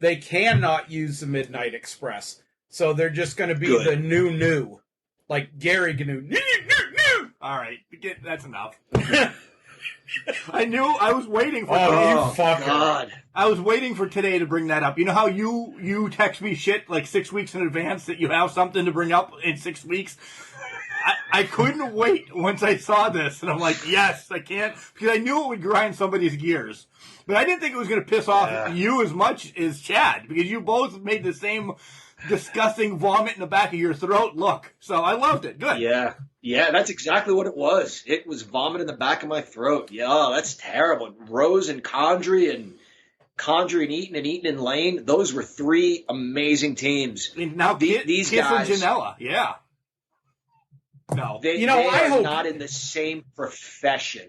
They cannot use the Midnight Express. So they're just going to be the new. Like Gary Gnu. New. All right. That's enough. I was waiting for God. I was waiting for today to bring that up. You know how you text me shit like 6 weeks in advance that you have something to bring up in 6 weeks? I couldn't wait once I saw this, and I'm like, yes, I can't, because I knew it would grind somebody's gears. But I didn't think it was going to piss off you as much as Chad, because you both made the same disgusting vomit in the back of your throat look. So I loved it. Good. Yeah, that's exactly what it was. It was vomit in the back of my throat. Yeah, that's terrible. Rose and Condrey and Eaton and Lane, those were three amazing teams. And now these Kiss guys, and Janela, yeah. No, they are not in the same profession.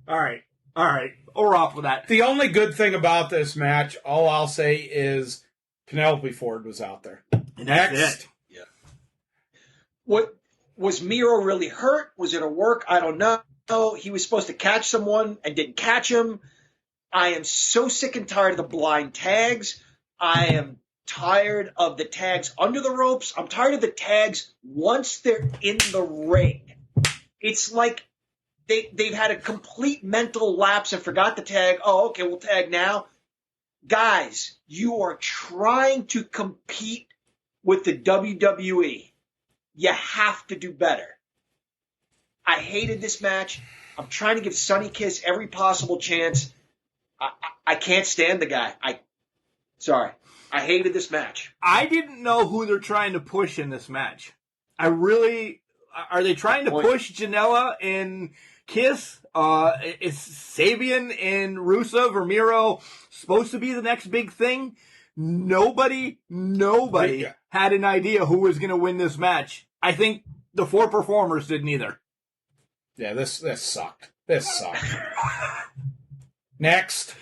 All right. We're off with that. The only good thing about this match, all I'll say is Penelope Ford was out there. And that's it. Yeah. What was Miro really hurt? Was it a work? I don't know. He was supposed to catch someone and didn't catch him. I am so sick and tired of the blind tags. I am tired of the tags under the ropes. I'm tired of the tags once they're in the ring. It's like they've had a complete mental lapse and forgot the tag. Oh, okay, we'll tag now. Guys, you are trying to compete with the WWE. You have to do better. I hated this match. I'm trying to give Sonny Kiss every possible chance. I can't stand the guy. Sorry. I hated this match. I didn't know who they're trying to push in this match. Are they trying to push Janela and Kiss? Is Sabian and Rusev or Miro supposed to be the next big thing? Nobody had an idea who was going to win this match. I think the 4 performers didn't either. Yeah, this sucked. This sucked. Next.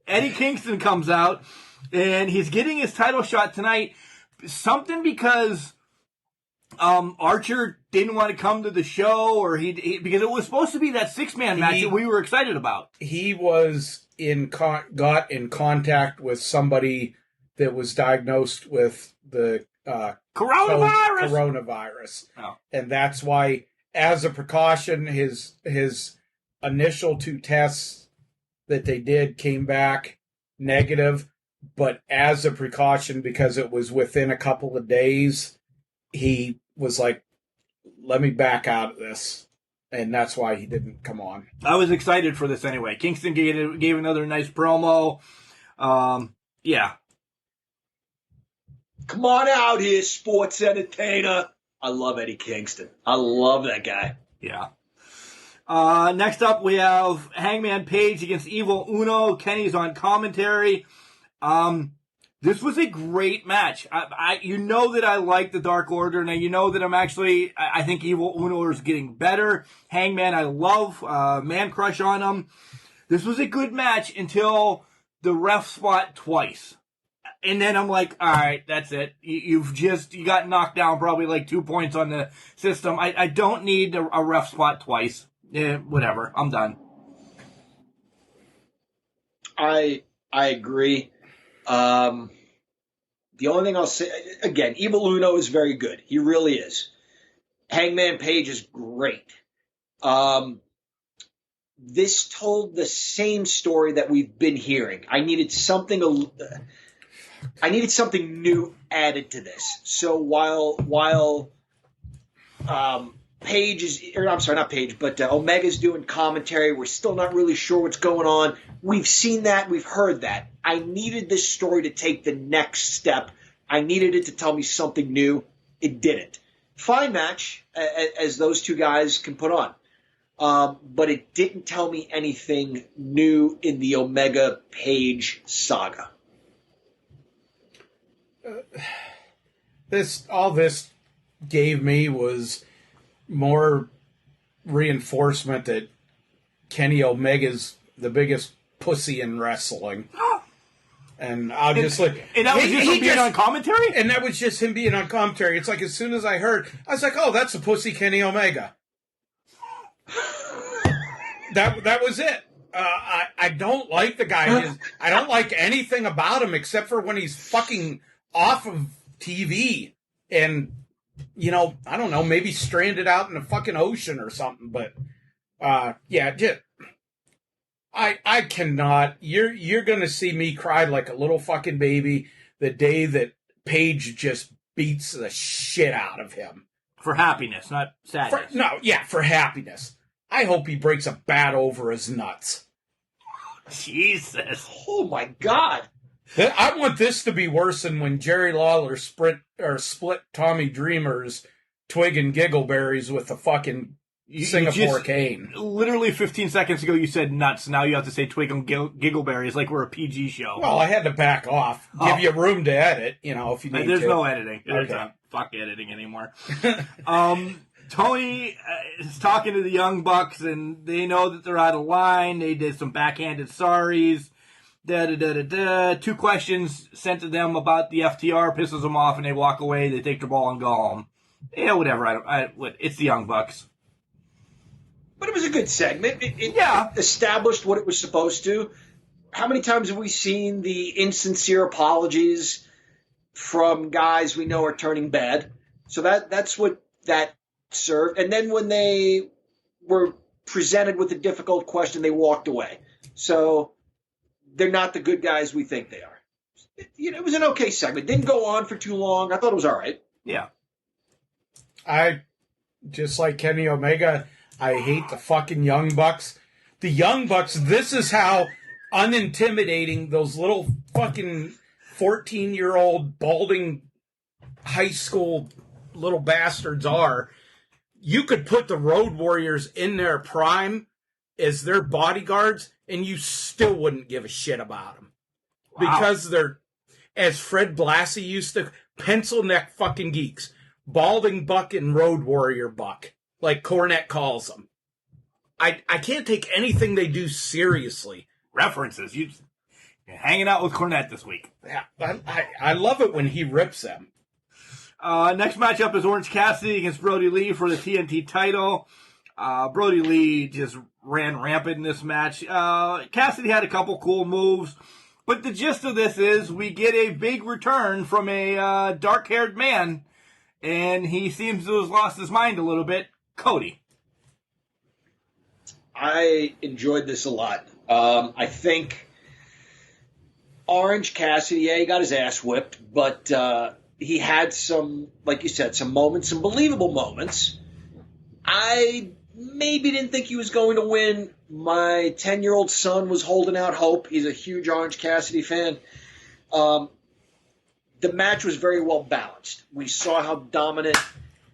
Eddie Kingston comes out, and he's getting his title shot tonight. Something because Archer didn't want to come to the show, or because it was supposed to be that 6-man match that we were excited about. He was got in contact with somebody that was diagnosed with the coronavirus. Oh. And that's why, as a precaution, his initial 2 tests that they did came back negative, but as a precaution, because it was within a couple of days, he was like, let me back out of this. And that's why he didn't come on. I was excited for this anyway. Kingston gave another nice promo. Yeah. Come on out here, sports entertainer. I love Eddie Kingston. I love that guy. Yeah. Next up, we have Hangman Page against Evil Uno. Kenny's on commentary. This was a great match. You know that I like the Dark Order, and you know that I think Evil Uno is getting better. Hangman, I love, man crush on him. This was a good match until the ref spot twice. And then I'm like, all right, that's it. You got knocked down probably like 2 points on the system. I don't need a ref spot twice. Whatever. I'm done. I agree. The only thing I'll say, again, Evil Uno is very good. He really is. Hangman Page is great. This told the same story that we've been hearing. I needed something new added to this. So while Page is, or I'm sorry, not Page, but Omega's doing commentary, we're still not really sure what's going on. We've seen that. We've heard that. I needed this story to take the next step. I needed it to tell me something new. It didn't. Fine match, as those 2 guys can put on. But it didn't tell me anything new in the Omega Page saga. All this gave me was more reinforcement that Kenny Omega's the biggest pussy in wrestling. And I'll just like... And that was just him being on commentary? And that was just him being on commentary. It's like as soon as I heard, I was like, oh, that's a pussy Kenny Omega. That was it. I don't like the guy. I don't like anything about him except for when he's fucking off of TV. And, I don't know, maybe stranded out in the fucking ocean or something. But, just... I cannot. You're going to see me cry like a little fucking baby the day that Paige just beats the shit out of him. For happiness, not sadness. For happiness. I hope he breaks a bat over his nuts. Jesus. Oh, my God. I want this to be worse than when Jerry Lawler split Tommy Dreamer's twig and giggleberries with the fucking Singapore cane. Literally 15 seconds ago you said nuts. Now you have to say twig and giggleberries like we're a PG show. Well, I had to back off. Give you room to edit, if you need There's to. no editing. There's Okay. not fuck editing anymore. Tony is talking to the Young Bucks, and they know that they're out of line. They did some backhanded sorries. 2 questions sent to them about the FTR pisses them off, and they walk away. They take their ball and go home. Yeah, whatever. It's the Young Bucks. But it was a good segment. It established what it was supposed to. How many times have we seen the insincere apologies from guys we know are turning bad? So that's what that served. And then when they were presented with a difficult question, they walked away. So they're not the good guys we think they are. It was an okay segment. Didn't go on for too long. I thought it was all right. Yeah. I, just like Kenny Omega, I hate the fucking Young Bucks. The Young Bucks, this is how unintimidating those little fucking 14-year-old balding high school little bastards are. You could put the Road Warriors in their prime as their bodyguards, and you still wouldn't give a shit about them. Wow. Because they're, as Fred Blassie used to, pencil neck fucking geeks. Balding Buck and Road Warrior Buck, like Cornette calls them. I can't take anything they do seriously. References. You're hanging out with Cornette this week. Yeah, I love it when he rips them. Next matchup is Orange Cassidy against Brody Lee for the TNT title. Brody Lee just ran rampant in this match. Cassidy had a couple cool moves, but the gist of this is we get a big return from a dark-haired man, and he seems to have lost his mind a little bit. Cody. I enjoyed this a lot. I think Orange Cassidy, yeah, he got his ass whipped, but he had some, like you said, some moments, some believable moments. I maybe didn't think he was going to win. My 10-year-old son was holding out hope. He's a huge Orange Cassidy fan. The match was very well balanced. We saw how dominant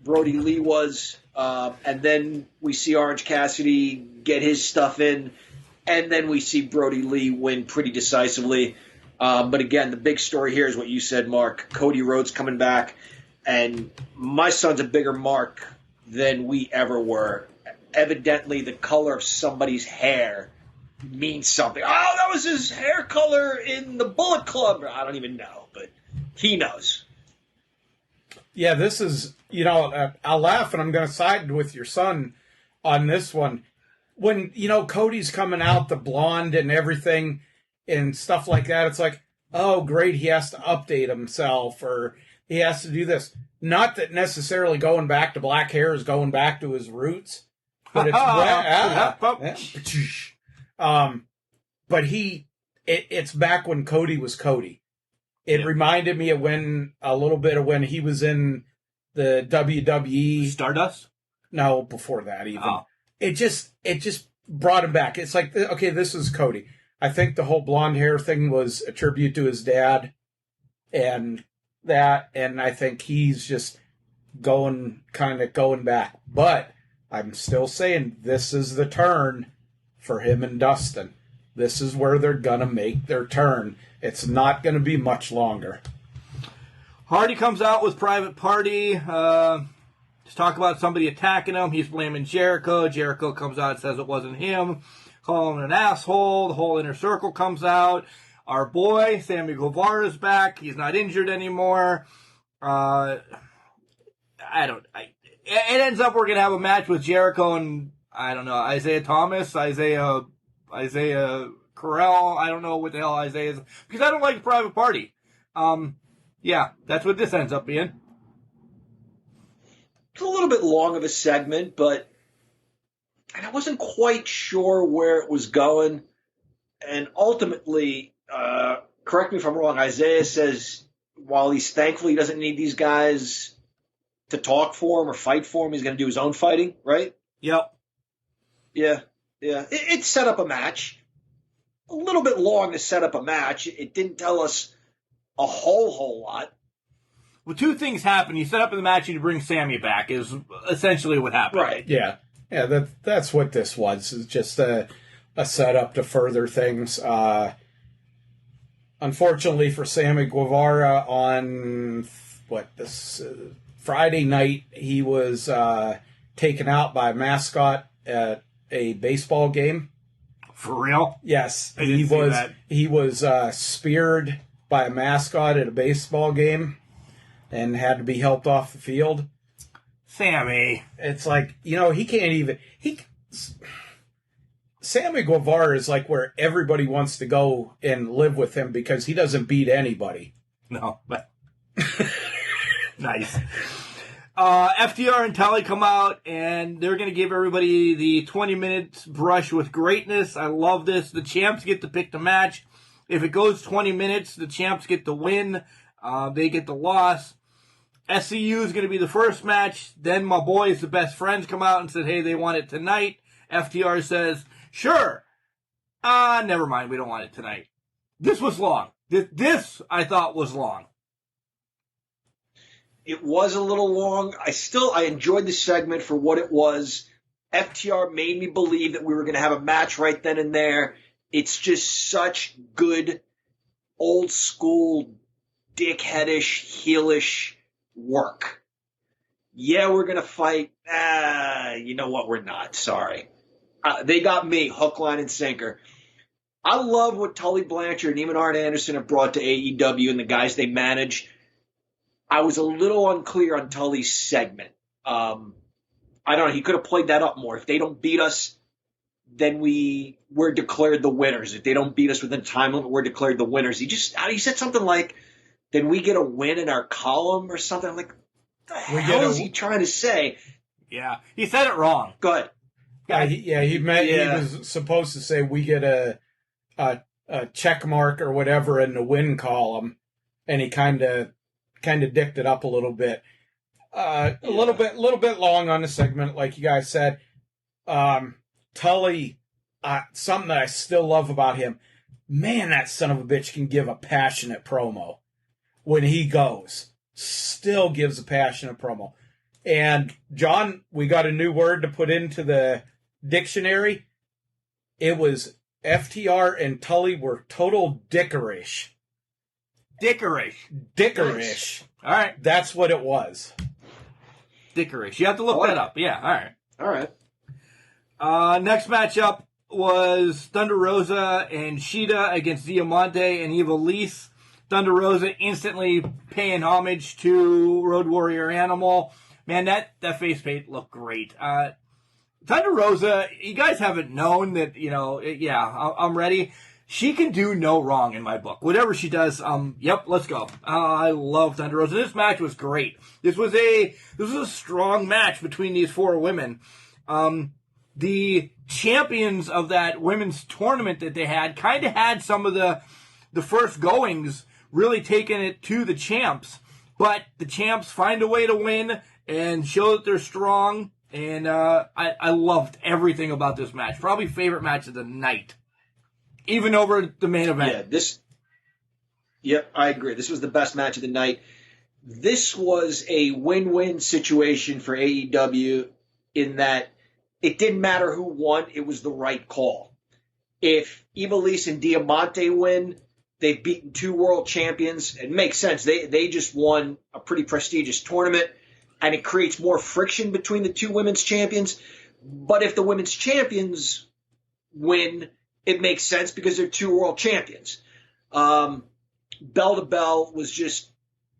Brody Lee was, and then we see Orange Cassidy get his stuff in, and then we see Brody Lee win pretty decisively. But again, the big story here is what you said, Mark. Cody Rhodes coming back, and my son's a bigger mark than we ever were. Evidently, the color of somebody's hair means something. Oh, that was his hair color in the Bullet Club. I don't even know, but he knows. Yeah, this is, I'll laugh, and I'm going to side with your son on this one. When, Cody's coming out, the blonde and everything and stuff like that, it's like, oh, great, he has to update himself, or he has to do this. Not that necessarily going back to black hair is going back to his roots, but it's but it's back when Cody was Cody. It reminded me of a little bit of when he was in the WWE Stardust. No, before that even. Oh. It just brought him back. It's like, okay, this is Cody. I think the whole blonde hair thing was a tribute to his dad, and I think he's just going back. But I'm still saying this is the turn for him and Dustin. This is where they're going to make their turn. It's not going to be much longer. Hardy comes out with Private Party. Just talk about somebody attacking him. He's blaming Jericho. Jericho comes out and says it wasn't him. Calling him an asshole. The whole Inner Circle comes out. Our boy, Sammy Guevara, is back. He's not injured anymore. It ends up we're going to have a match with Jericho and, I don't know, Isaiah Thomas, Isaiah Carell. I don't know what the hell Isaiah is, because I don't like Private Party. Yeah, that's what this ends up being. It's a little bit long of a segment, but and I wasn't quite sure where it was going. And ultimately, correct me if I'm wrong, Isaiah says while he's thankful he doesn't need these guys to talk for him or fight for him, he's going to do his own fighting, right? Yep. Yeah. It set up a match. A little bit long to set up a match. It didn't tell us a whole lot. Well, two things happened. You set up in the match, you bring Sammy back, is essentially what happened. Right. Yeah. Yeah, that's what this was. It's just a setup to further things. Unfortunately for Sammy Guevara, on Friday night, he was taken out by a mascot at a baseball game. For real? Yes. I didn't see that. He was speared by a mascot at a baseball game and had to be helped off the field. Sammy. It's like, he can't even... Sammy Guevara is like where everybody wants to go and live with him because he doesn't beat anybody. No, but... Nice. FTR and Tully come out, and they're going to give everybody the 20 minutes brush with greatness. I love this. The champs get to pick the match. If it goes 20 minutes, the champs get the win. They get the loss. SCU is going to be the first match. Then my boys, the Best Friends, come out and said, hey, they want it tonight. FTR says, sure. Never mind. We don't want it tonight. This was long. This I thought was long. It was a little long. I enjoyed the segment for what it was. FTR made me believe that we were going to have a match right then and there. It's just such good, old school, dickheadish, heelish work. Yeah, we're going to fight. You know what? We're not. Sorry. They got me, hook, line, and sinker. I love what Tully Blanchard and even Arn Anderson have brought to AEW and the guys they manage. I was a little unclear on Tully's segment. I don't know. He could have played that up more. If they don't beat us, then we're declared the winners. If they don't beat us within time limit, we're declared the winners. He said something like, then we get a win in our column or something. I'm like, what the hell is he trying to say? Yeah, he said it wrong. Go ahead. He was supposed to say we get a check mark or whatever in the win column, and he kind of dicked it up a little bit. A little bit long on the segment, like you guys said. Tully, something that I still love about him, man, that son of a bitch can give a passionate promo when he goes. Still gives a passionate promo. And John, we got a new word to put into the dictionary. It was FTR and Tully were total dickerish. Dickerish. All right. That's what it was. Dickerish. You have to look that up. Yeah, all right. Next matchup was Thunder Rosa and Shida against Diamante and Ivelisse. Thunder Rosa instantly paying homage to Road Warrior Animal. Man, that face paint looked great. Thunder Rosa, you guys haven't known that, I'm ready. She can do no wrong in my book. Whatever she does, let's go. I love Thunder Rosa. This match was great. This was a strong match between these four women. The champions of that women's tournament that they had kind of had some of the first goings really taking it to the champs. But the champs find a way to win and show that they're strong. And I loved everything about this match. Probably favorite match of the night. Even over the main event. I agree. This was the best match of the night. This was a win-win situation for AEW in that it didn't matter who won. It was the right call. If Ivelisse and Diamante win, they've beaten two world champions. It makes sense. They just won a pretty prestigious tournament, and it creates more friction between the two women's champions. But if the women's champions win, it makes sense because they're two world champions. Bell to Bell was just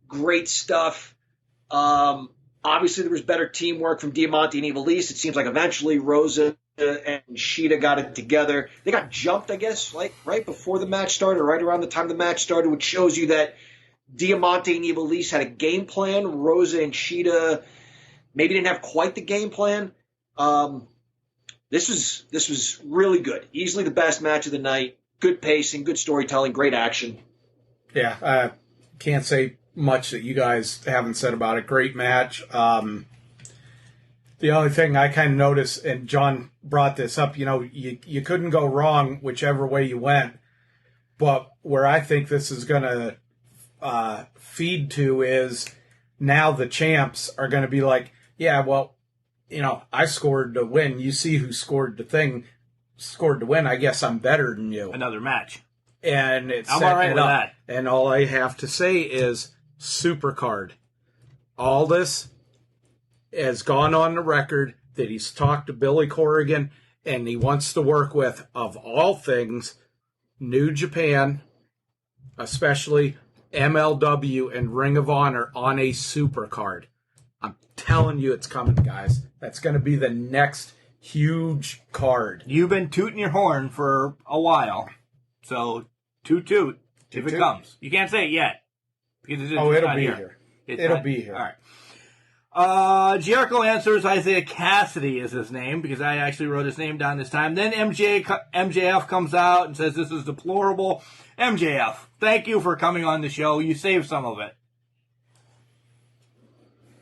great stuff. Obviously, there was better teamwork from Diamante and Ivelisse. It seems like eventually Rosa and Shida got it together. They got jumped, I guess, like right before the match started, right around the time the match started, which shows you that Diamante and Ivelisse had a game plan. Rosa and Shida maybe didn't have quite the game plan. This was really good. Easily the best match of the night. Good pacing, good storytelling, great action. Yeah, I can't say much that you guys haven't said about it. Great match. The only thing I kind of noticed, and John brought this up, you couldn't go wrong whichever way you went. But where I think this is going to feed to is now the champs are going to be like, yeah, well, I scored to win. You see who scored to win. I guess I'm better than you. Another match. And it's I'm all right with that. And all I have to say is Supercard. Aldis has gone on the record that he's talked to Billy Corrigan and he wants to work with, of all things, New Japan, especially MLW and Ring of Honor on a Supercard. I'm telling you it's coming, guys. That's going to be the next huge card. You've been tooting your horn for a while. So, toot if it comes. You can't say it yet. Because it'll be here. It'll be here. All right. Jericho answers Isaiah Cassidy is his name, because I actually wrote his name down this time. Then MJF comes out and says this is deplorable. MJF, thank you for coming on the show. You saved some of it.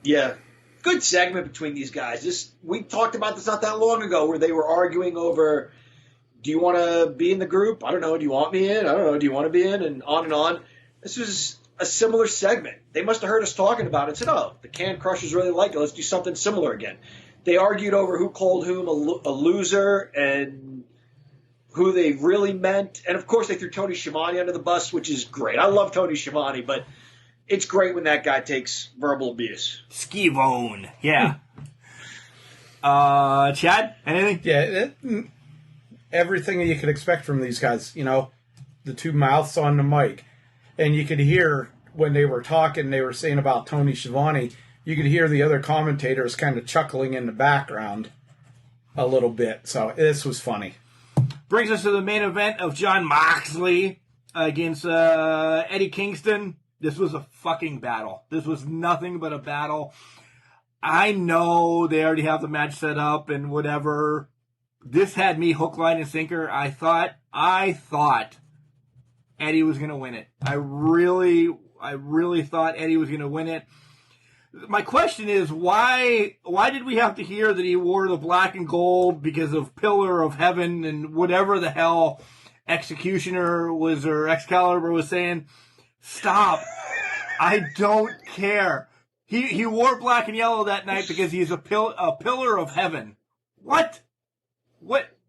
Yeah. Good segment between these guys. We talked about this not that long ago where they were arguing over, do you want to be in the group? I don't know. Do you want me in? I don't know. Do you want to be in? And on and on. This was a similar segment. They must have heard us talking about it and said, oh, the Can Crushers really like it. Let's do something similar again. They argued over who called whom a loser and who they really meant. And, of course, they threw Tony Schiavone under the bus, which is great. I love Tony Schiavone, but it's great when that guy takes verbal abuse. Skivone. Yeah. Chad, anything? Yeah, everything that you could expect from these guys, the two mouths on the mic. And you could hear when they were talking, they were saying about Tony Schiavone, you could hear the other commentators kind of chuckling in the background a little bit. So this was funny. Brings us to the main event of Jon Moxley against Eddie Kingston. This was a fucking battle. This was nothing but a battle. I know they already have the match set up and whatever. This had me hook, line, and sinker. I thought Eddie was going to win it. I really thought Eddie was going to win it. My question is, why did we have to hear that he wore the black and gold because of Pillar of Heaven and whatever the hell Executioner was or Excalibur was saying? Stop. I don't care. He wore black and yellow that night because he's a pillar of heaven. What?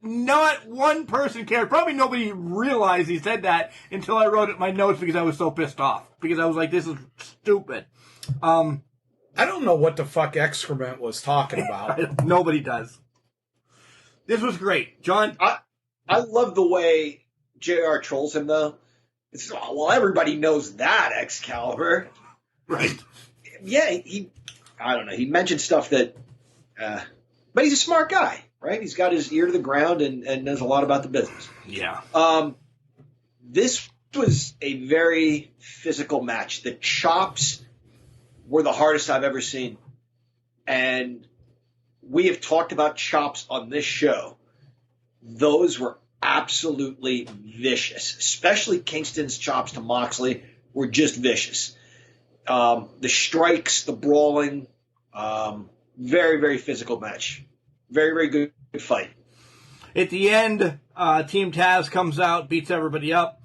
Not one person cared. Probably nobody realized he said that until I wrote it in my notes because I was so pissed off. Because I was like, this is stupid. I don't know what the fuck excrement was talking about. Nobody does. This was great. John? I love the way JR trolls him, though. It's, well, everybody knows that, Excalibur. Right. Yeah, I don't know. He mentioned stuff that, but he's a smart guy, right? He's got his ear to the ground and knows a lot about the business. Yeah. This was a very physical match. The chops were the hardest I've ever seen. And we have talked about chops on this show. Those were absolutely vicious, especially Kingston's chops to Moxley were just vicious. The strikes, the brawling, very, very physical match. Very, very good fight. At the end, Team Taz comes out, beats everybody up.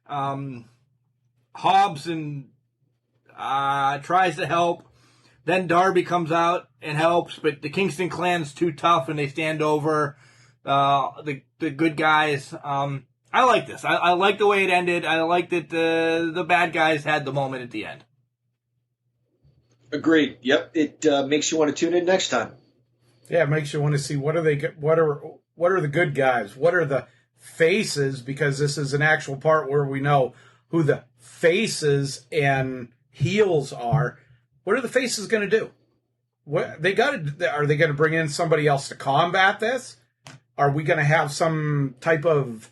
Hobbs and tries to help. Then Darby comes out and helps, but the Kingston clan's too tough and they stand over the good guys. I like this. I like the way it ended. I like that the bad guys had the moment at the end. Agreed. Yep. It makes you want to tune in next time. Yeah, it makes you want to see what are the good guys? What are the faces? Because this is an actual part where we know who the faces and heels are. What are the faces going to do? Are they going to bring in somebody else to combat this? Are we going to have some type of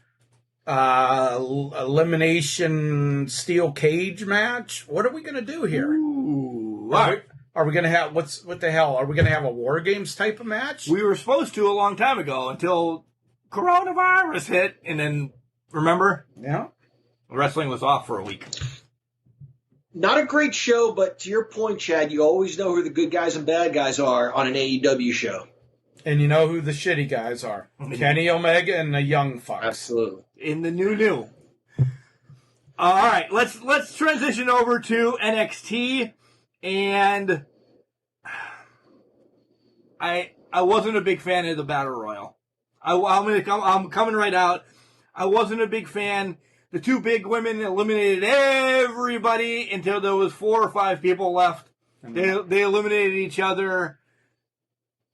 elimination steel cage match? What are we going to do here? Ooh, are we going to have what the hell? Are we going to have a War Games type of match? We were supposed to a long time ago until coronavirus hit, and then remember? Yeah, wrestling was off for a week. Not a great show, but to your point, Chad, you always know who the good guys and bad guys are on an AEW show. And you know who the shitty guys are. Kenny Omega and the Young Fucks. Absolutely. In the new. All right, let's transition over to NXT. And I wasn't a big fan of the Battle Royal. I'm coming right out. I wasn't a big fan. The two big women eliminated everybody until there was 4 or 5 people left. They eliminated each other.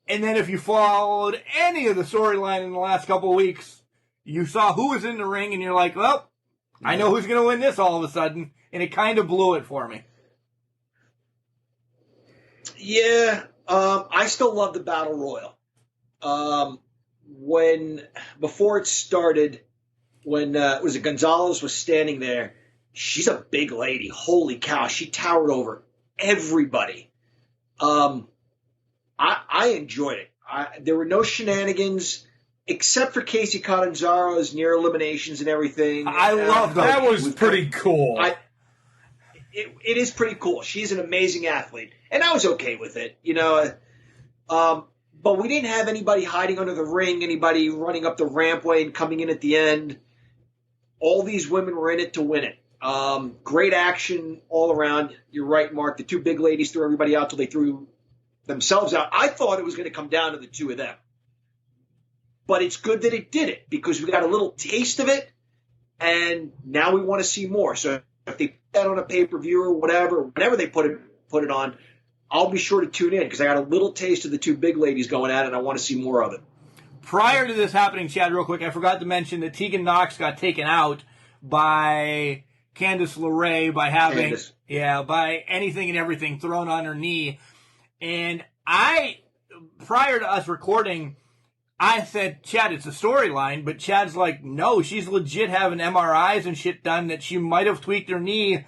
And then if you followed any of the storyline in the last couple of weeks, you saw who was in the ring and you're like, well, I know who's going to win this all of a sudden. And it kind of blew it for me. Yeah, I still love the Battle Royal. Before it started, when Gonzalez was standing there, she's a big lady. Holy cow, she towered over everybody. I enjoyed it. There were no shenanigans except for Casey Catanzaro's near eliminations and everything. I love that. That was pretty cool. it is pretty cool. She's an amazing athlete, and I was okay with it, but we didn't have anybody hiding under the ring, anybody running up the rampway and coming in at the end. All these women were in it to win it. Great action all around. You're right, Mark. The two big ladies threw everybody out till they threw themselves out. I thought it was going to come down to the two of them. But it's good that it did it because we got a little taste of it, and now we want to see more. So if they put that on a pay-per-view or whenever they put it on, I'll be sure to tune in because I got a little taste of the two big ladies going at it, and I want to see more of it. Prior to this happening, Chad, real quick, I forgot to mention that Tegan Knox got taken out by Candice LeRae by anything and everything thrown on her knee. And prior to us recording, I said, Chad, it's a storyline, but Chad's like, no, she's legit having MRIs and shit done that she might have tweaked her knee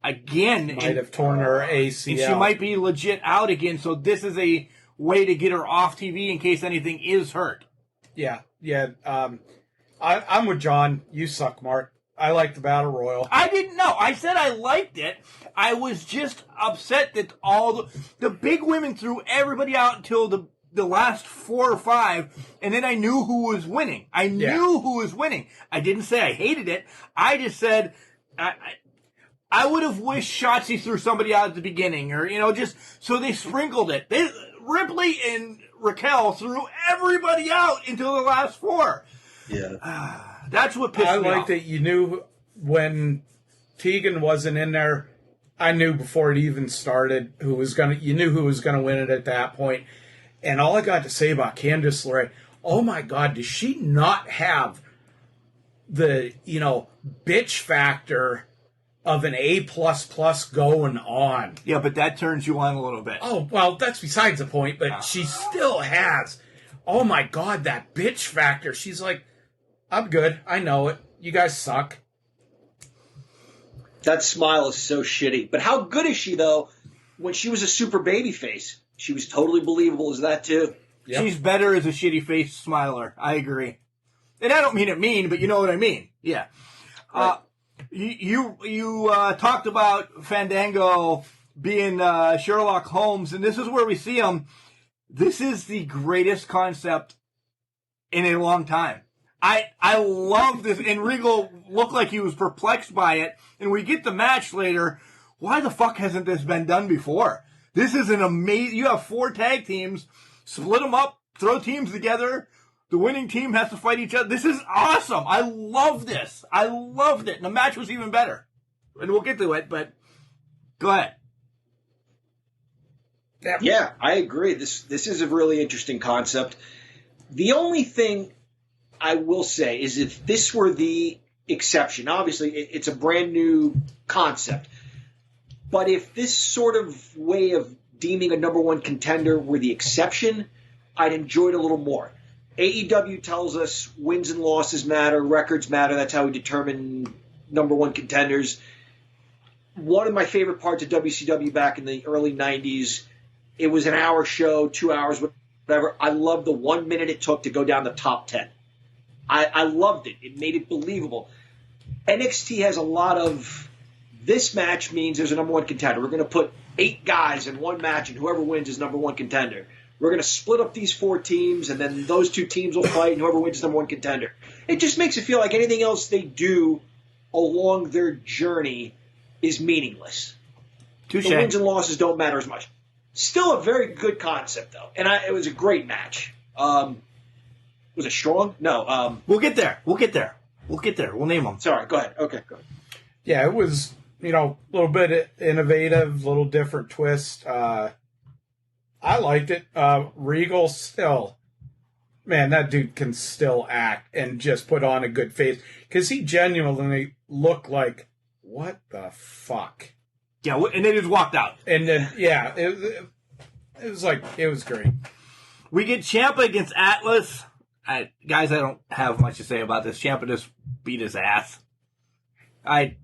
again. Might have torn her ACL. And she might be legit out again, so this is a way to get her off TV in case anything is hurt. Yeah. I'm with John. You suck, Mark. I like the Battle Royal. I didn't know. I said I liked it. I was just upset that all the big women threw everybody out until the last 4 or 5, and then I knew who was winning. I didn't say I hated it. I just said I would have wished Shotzi threw somebody out at the beginning, or just so they sprinkled it. Ripley and Raquel threw everybody out until the last 4. Yeah. That's what pissed me off. I like that you knew when Tegan wasn't in there. I knew before it even started you knew who was gonna win it at that point. And all I got to say about Candice LeRae, oh my God, does she not have the bitch factor of an A++ going on? Yeah, but that turns you on a little bit. Oh, well, that's besides the point, but she still has, oh my God, that bitch factor. She's like, I'm good. I know it. You guys suck. That smile is so shitty. But how good is she, though, when she was a super baby face? She was totally believable as that, too. Yep. She's better as a shitty face smiler. I agree. And I don't mean it mean, but you know what I mean. Yeah. Right. You talked about Fandango being Sherlock Holmes, and this is where we see him. This is the greatest concept in a long time. I love this, and Regal looked like he was perplexed by it, and we get the match later. Why the fuck hasn't this been done before? This is an amazing... You have 4 tag teams, split them up, throw teams together. The winning team has to fight each other. This is awesome. I love this. I loved it. And the match was even better. And we'll get to it, but go ahead. Yeah, I agree. This is a really interesting concept. The only thing I will say is if this were the exception, obviously it's a brand new concept, but if this sort of way of deeming a number 1 contender were the exception, I'd enjoy it a little more. AEW tells us wins and losses matter, records matter. That's how we determine number 1 contenders. One of my favorite parts of WCW back in the early 90s, it was an hour show, 2 hours, whatever. I loved the 1 minute it took to go down the top 10. I loved it. It made it believable. NXT has a lot of, this match means there's a number 1 contender. We're going to put 8 guys in one match, and whoever wins is number 1 contender. We're going to split up these 4 teams, and then those 2 teams will fight, and whoever wins is number 1 contender. It just makes it feel like anything else they do along their journey is meaningless. Touché. The wins and losses don't matter as much. Still a very good concept, though, and it was a great match. Was it strong? No. We'll get there. We'll name them. Sorry, go ahead. Okay, go ahead. Yeah, it was, a little bit innovative, a little different twist. I liked it. Regal still, man, that dude can still act and just put on a good face because he genuinely looked like, what the fuck? Yeah, and they just walked out. And then, yeah, it was like, it was great. We get Ciampa against Atlas. Guys, I don't have much to say about this. Ciampa just beat his ass. I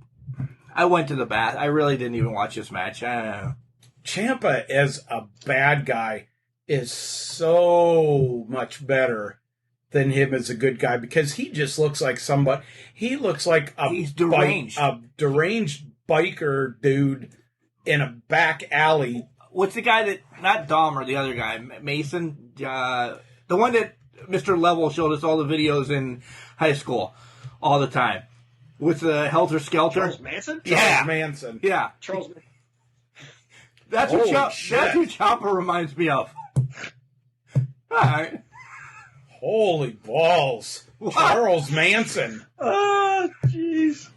went to the bath. I really didn't even watch this match. I don't know. Ciampa as a bad guy is so much better than him as a good guy because he just looks like somebody. He looks like he's deranged. A deranged biker dude in a back alley. What's the guy that, not Dahmer, the other guy, Mason? The one that Mr. Level showed us all the videos in high school all the time. With the Helter Skelter. Charles Manson? Charles Manson. Yeah. Charles Manson. That's who Chopper reminds me of. All right. Holy balls. What? Charles Manson. Oh, jeez.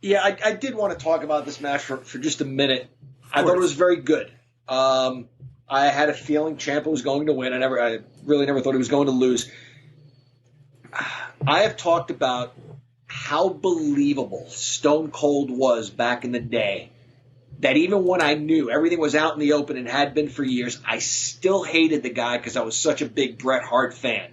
Yeah, I did want to talk about this match for just a minute. I thought it was very good. I had a feeling Ciampa was going to win. I really never thought he was going to lose. I have talked about how believable Stone Cold was back in the day. That even when I knew everything was out in the open and had been for years, I still hated the guy because I was such a big Bret Hart fan.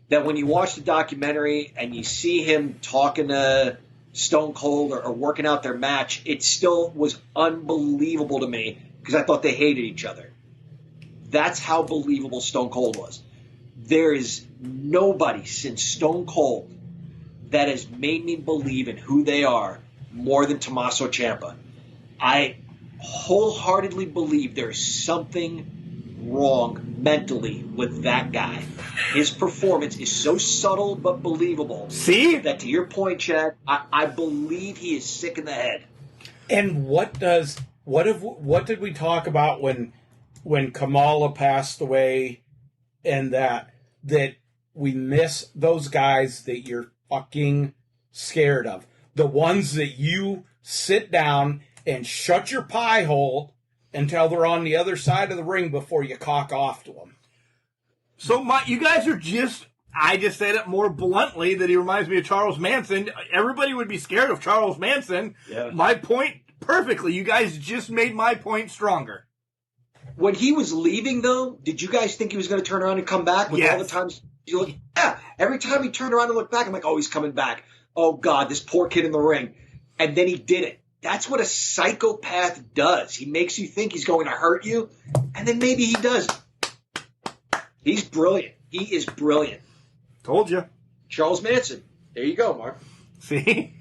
That when you watch the documentary and you see him talking to Stone Cold or working out their match, it still was unbelievable to me because I thought they hated each other. That's how believable Stone Cold was. There is nobody since Stone Cold that has made me believe in who they are more than Tommaso Ciampa. I wholeheartedly believe there is something wrong mentally with that guy. His performance is so subtle but believable. See? That to your point, Chad, I believe he is sick in the head. And what did we talk about when Kamala passed away and that we miss those guys that you're fucking scared of. The ones that you sit down and shut your pie hole until they're on the other side of the ring before you cock off to them. So you guys are I just said it more bluntly that he reminds me of Charles Manson. Everybody would be scared of Charles Manson. Yeah. My point perfectly. You guys just made my point stronger. When he was leaving, though, did you guys think he was going to turn around and come back? With all the times you look, yeah. Every time he turned around and looked back, I'm like, oh, he's coming back. Oh, God, this poor kid in the ring. And then he did it. That's what a psychopath does. He makes you think he's going to hurt you, and then maybe he doesn't. He's brilliant. He is brilliant. Told you. Charles Manson. There you go, Mark. See?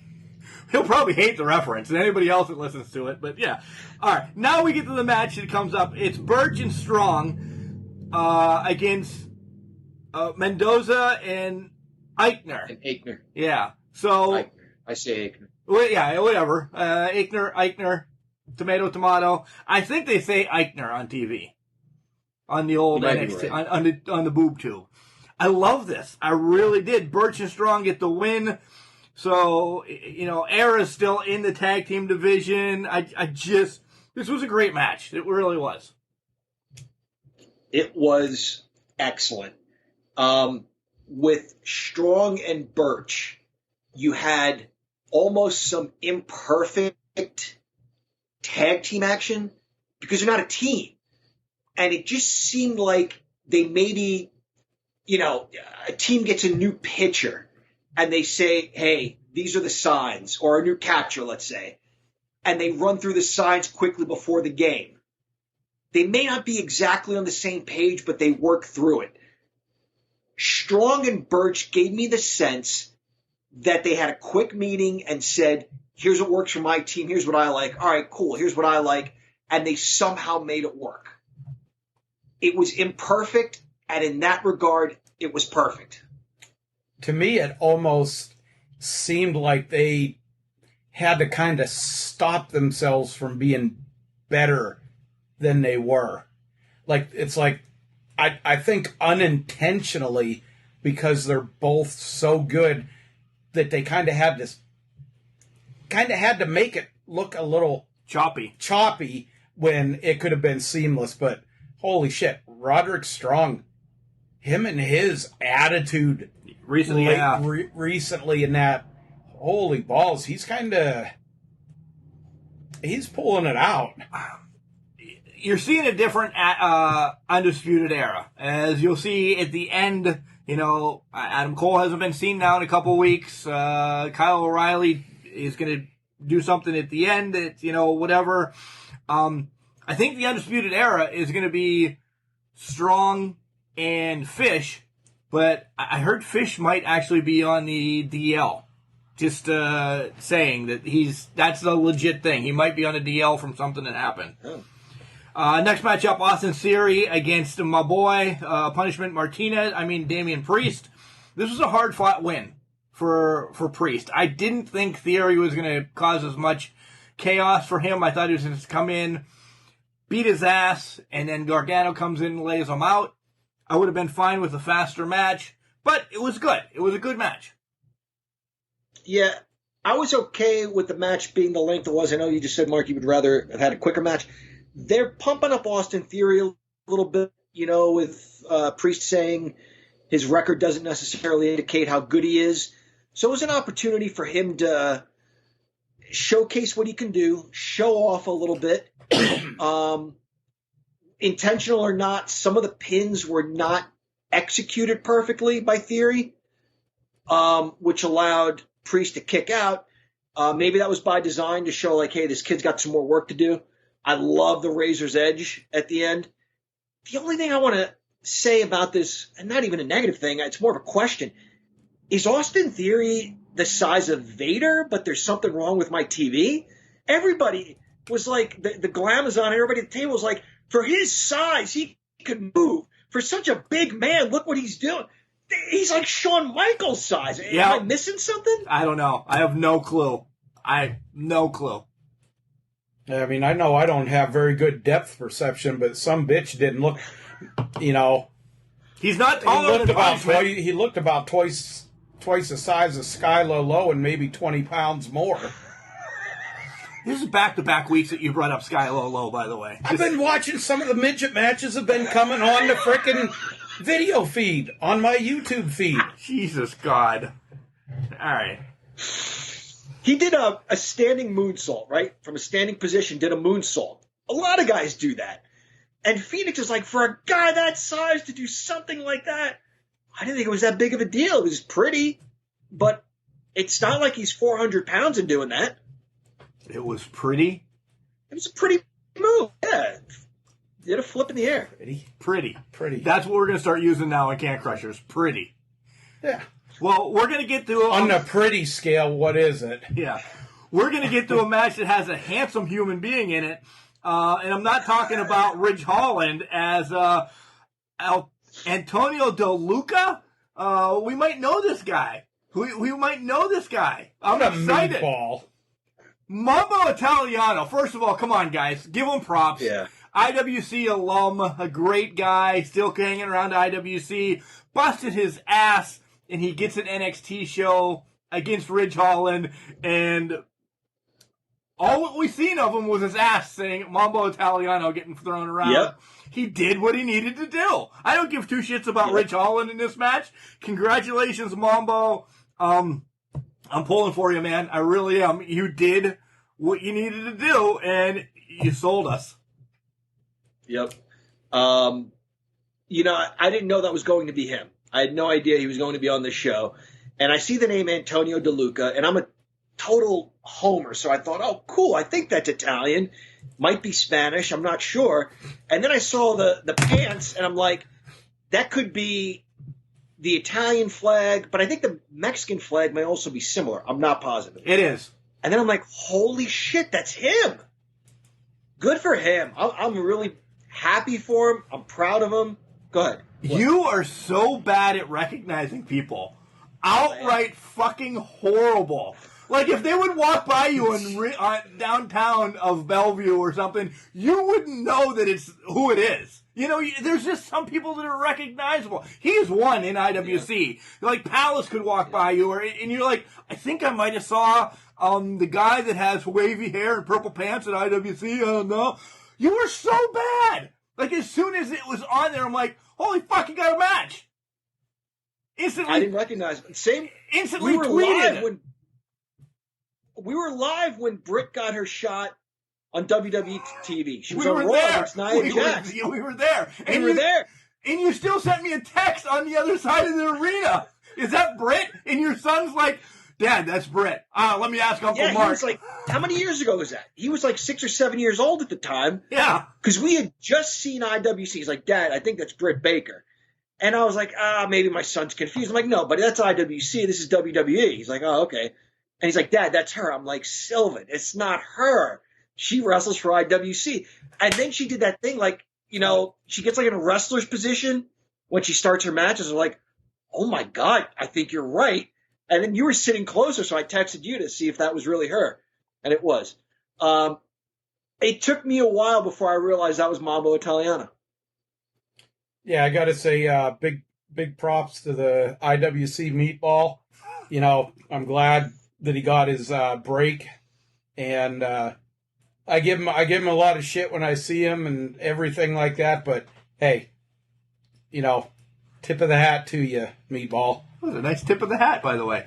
He'll probably hate the reference and anybody else that listens to it, but yeah. All right, now we get to the match that comes up. It's Birch and Strong against Mendoza and Eichner. And Aichner. Yeah. So Eichner. I say Aichner. Well, yeah, whatever. Eichner, tomato. I think they say Eichner on TV. On the old NXT, right. on the boob tube. I love this. I really did. Birch and Strong get the win. So, Era's still in the tag team division. This was a great match. It really was. It was excellent. With Strong and Birch, you had almost some imperfect tag team action because you're not a team. And it just seemed like they maybe, a team gets a new pitcher and they say, hey, these are the signs, or a new catcher, let's say, and they run through the signs quickly before the game. They may not be exactly on the same page, but they work through it. Strong and Birch gave me the sense that they had a quick meeting and said, here's what works for my team, here's what I like, all right, cool, here's what I like, and they somehow made it work. It was imperfect, and in that regard, it was perfect. To me, it almost seemed like they had to kind of stop themselves from being better than they were. I think unintentionally, because they're both so good, that they kind of had to make it look a little choppy when it could have been seamless. But holy shit, Roderick Strong, him and his attitude recently in that, holy balls, he's pulling it out. You're seeing a different Undisputed Era. As you'll see at the end, Adam Cole hasn't been seen now in a couple weeks. Kyle O'Reilly is going to do something at the end that, whatever. I think the Undisputed Era is going to be Strong and Fish, but I heard Fish might actually be on the DL. Just saying that that's a legit thing. He might be on a DL from something that happened. Oh. Next matchup, Austin Theory against my boy, Damian Priest. This was a hard-fought win for Priest. I didn't think Theory was going to cause as much chaos for him. I thought he was going to come in, beat his ass, and then Gargano comes in and lays him out. I would have been fine with a faster match, but it was good. It was a good match. Yeah, I was okay with the match being the length it was. I know you just said, Mark, you would rather have had a quicker match. They're pumping up Austin Theory a little bit, with Priest saying his record doesn't necessarily indicate how good he is. So it was an opportunity for him to showcase what he can do, show off a little bit. Intentional or not, some of the pins were not executed perfectly by Theory, which allowed Priest to kick out. Maybe that was by design to show like, hey, this kid's got some more work to do. I love the razor's edge at the end. The only thing I want to say about this, and not even a negative thing, it's more of a question. Is Austin Theory the size of Vader, but there's something wrong with my TV? Everybody was like, the glamazon, everybody at the table was like, for his size, he could move. For such a big man, look what he's doing. He's like Shawn Michaels size. Yeah. Am I missing something? I don't know. I have no clue. No clue. I mean, I know I don't have very good depth perception, but some bitch didn't look, He's not taller than Punishment. He looked about twice the size of Skylar Low and maybe 20 pounds more. This is back-to-back weeks that you brought up Skylar Low, by the way. I've been watching some of the midget matches have been coming on the frickin' video feed, on my YouTube feed. Jesus God. All right. He did a standing moonsault, right? From a standing position, did a moonsault. A lot of guys do that. And Phoenix is like, for a guy that size to do something like that, I didn't think it was that big of a deal. It was pretty, but it's not like he's 400 pounds in doing that. It was pretty? It was a pretty move, yeah. Did a flip in the air. Pretty. That's what we're going to start using now in Can Crushers. Pretty. Yeah. Well, we're going to get to... On the pretty scale, what is it? Yeah. We're going to get to a match that has a handsome human being in it. And I'm not talking about Ridge Holland as Antonio Del Luca. We might know this guy. We might know this guy. I'm excited. Meatball. Mambo Italiano. First of all, come on, guys. Give him props. Yeah. IWC alum, a great guy, still hanging around IWC. Busted his ass, and he gets an NXT show against Ridge Holland, and all we seen of him was his ass saying Mambo Italiano getting thrown around. Yep. He did what he needed to do. I don't give two shits about Ridge Holland in this match. Congratulations, Mambo. I'm pulling for you, man. I really am. You did what you needed to do, and you sold us. Yep. I didn't know that was going to be him. I had no idea he was going to be on this show. And I see the name Antonio De Luca, and I'm a total homer. So I thought, oh, cool. I think that's Italian. Might be Spanish. I'm not sure. And then I saw the pants, and I'm like, that could be the Italian flag, but I think the Mexican flag may also be similar. I'm not positive. It is. And then I'm like, holy shit, that's him. Good for him. I'm really happy for him. I'm proud of him. Go ahead. What? You are so bad at recognizing people. Outright fucking horrible. Like, if they would walk by you in downtown of Bellevue or something, you wouldn't know that it's who it is. There's just some people that are recognizable. He's one in IWC. Yeah. Like, Palace could walk by you, and you're like, I think I might have saw the guy that has wavy hair and purple pants at IWC. I don't know. You were so bad. Like, as soon as it was on there, I'm like, holy fuck, you got a match. Instantly. I didn't recognize him. Instantly we were tweeted. We were live when Britt got her shot on WWE TV. She was on Raw there. against Nia Jax. We were there. We were there. And you still sent me a text on the other side of the arena. Is that Britt? And your son's like, Dad, that's Britt. Let me ask Uncle Mark. He was like, how many years ago was that? He was like 6 or 7 years old at the time. Yeah. Because we had just seen IWC. He's like, Dad, I think that's Britt Baker. And I was like, maybe my son's confused. I'm like, no, but that's IWC. This is WWE. He's like, oh, okay. And he's like, Dad, that's her. I'm like, Sylvan, it's not her. She wrestles for IWC. And then she did that thing like, she gets like in a wrestler's position when she starts her matches. I'm like, oh my God, I think you're right. And then you were sitting closer, so I texted you to see if that was really her. And it was. It took me a while before I realized that was Mambo Italiana. Yeah, I got to say, big props to the IWC Meatball. I'm glad that he got his break, and I give him a lot of shit when I see him and everything like that. But hey, tip of the hat to you, Meatball. That was a nice tip of the hat, by the way.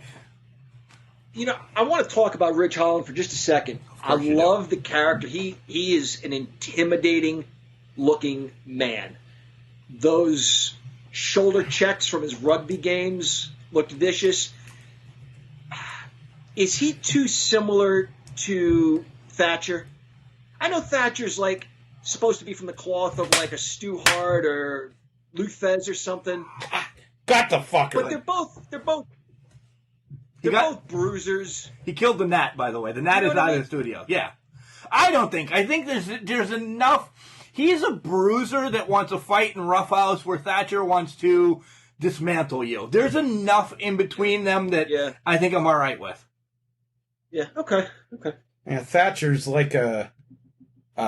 I want to talk about Ridge Holland for just a second. I love the character. He is an intimidating looking man. Those shoulder checks from his rugby games looked vicious. Is he too similar to Thatcher? I know Thatcher's like supposed to be from the cloth of like a Stu Hart or Luthez or something. Got the fucker. But they're both bruisers. He killed the Gnat, by the way. The Gnat is out of the studio. Yeah. I think there's enough. He's a bruiser that wants to fight in roughhouse where Thatcher wants to dismantle you. There's enough in between them that I think I'm all right with. Yeah, okay. Yeah, Thatcher's like a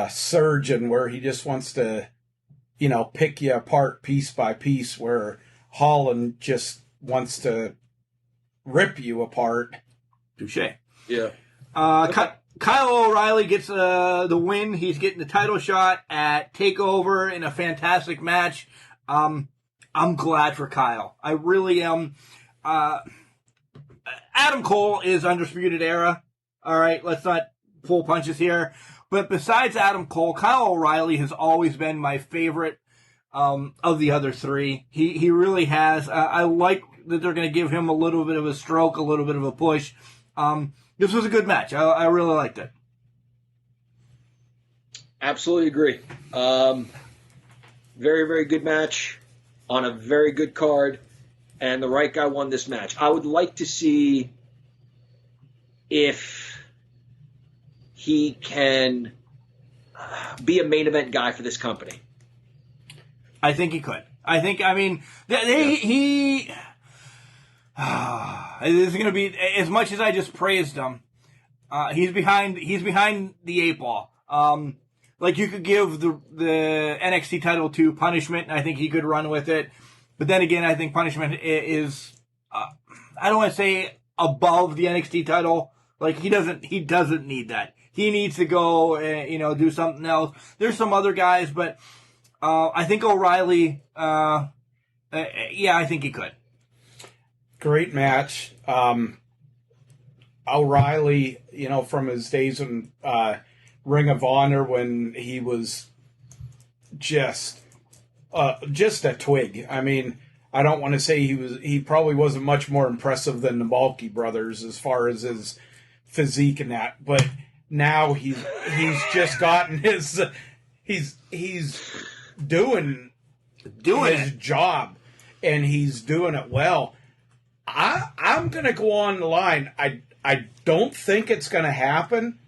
surgeon where he just wants to, pick you apart piece by piece, where Holland just wants to rip you apart. Touche. Yeah. Kyle O'Reilly gets the win. He's getting the title shot at TakeOver in a fantastic match. I'm glad for Kyle. I really am. Adam Cole is Undisputed Era. All right, let's not pull punches here. But besides Adam Cole, Kyle O'Reilly has always been my favorite of the other three. He really has. I like that they're going to give him a little bit of a stroke, a little bit of a push. This was a good match. I really liked it. Absolutely agree. Very, very good match on a very good card, and the right guy won this match. I would like to see if he can be a main event guy for this company. I think he could. This is going to be, as much as I just praised him, he's behind the eight ball. Like you could give the NXT title to Punishment, and I think he could run with it. But then again, I think Punishment is, I don't want to say above the NXT title. Like he doesn't need that. He needs to go, do something else. There's some other guys, but I think O'Reilly, I think he could. Great match. O'Reilly, from his days in Ring of Honor when he was just a twig. I mean, I don't want to say he probably wasn't much more impressive than the Balky brothers as far as his physique and that, but now he's just gotten his he's doing his job, and he's doing it well. I'm going to go on the line. I don't think it's going to happen,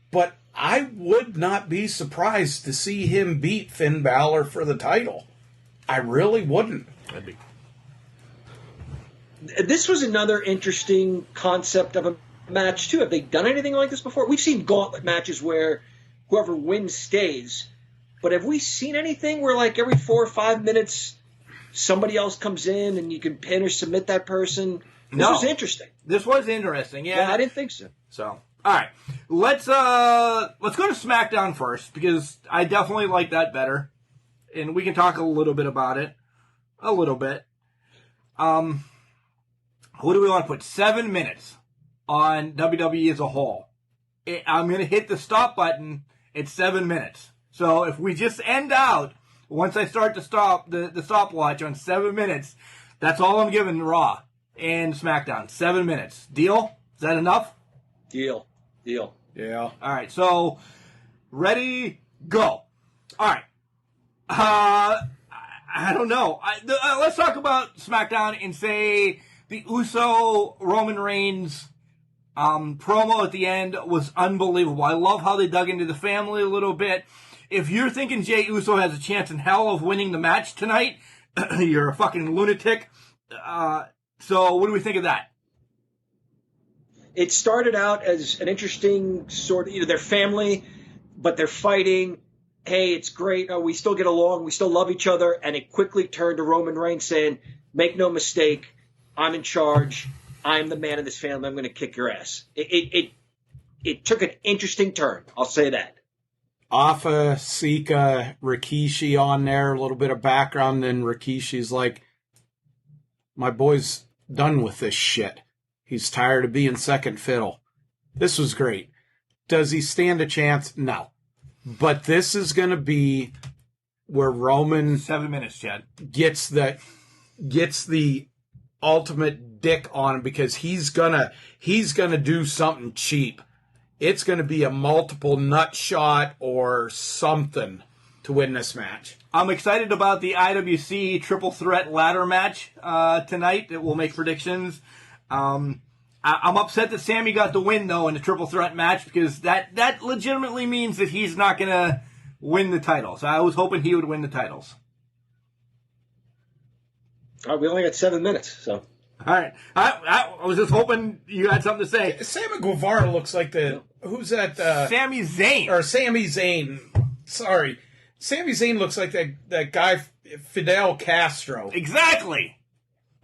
but I would not be surprised to see him beat Finn Balor for the title. I really wouldn't. This was another interesting concept of a match, too. Have they done anything like this before? We've seen gauntlet matches where whoever wins stays, but have we seen anything where, like, every 4 or 5 minutes somebody else comes in and you can pin or submit that person? This was interesting. This was interesting, yeah. I didn't think so. So, all right, let's go to SmackDown first because I definitely like that better, and we can talk a little bit about it, a little bit. Who do we want to put? 7 minutes on WWE as a whole. I'm going to hit the stop button at 7 minutes. So if we just end out once I start to stop the stopwatch on 7 minutes, that's all I'm giving Raw and SmackDown. 7 minutes. Deal? Is that enough? Deal. Yeah. All right. So, ready, go. All right. I don't know. Let's talk about SmackDown and say the Uso Roman Reigns Promo at the end was unbelievable. I love how they dug into the family a little bit. If you're thinking Jey Uso has a chance in hell of winning the match tonight, you're a fucking lunatic. So what do we think of that? It started out as an interesting sort of, they're family, but they're fighting. Hey, it's great. We still get along. We still love each other. And it quickly turned to Roman Reigns saying, make no mistake, I'm in charge. I'm the man of this family. I'm going to kick your ass. It took an interesting turn. I'll say that. Alpha, Sika, Rikishi on there, a little bit of background, then Rikishi's like, my boy's done with this shit. He's tired of being second fiddle. This was great. Does he stand a chance? No. But this is going to be where Roman 7 minutes, Chad, gets the ultimate dick on him because he's gonna do something cheap. It's going to be a multiple nut shot or something to win this match. I'm excited about the IWC triple threat ladder match tonight. We'll make predictions. I'm upset that Sammy got the win, though, in the triple threat match because that legitimately means that he's not going to win the titles. I was hoping he would win the titles. All right, we only got 7 minutes, so... All right. I was just hoping you had something to say. Sammy Guevara looks like who's that? Sami Zayn. Or Sami Zayn. Sorry. Sami Zayn looks like that guy, Fidel Castro. Exactly.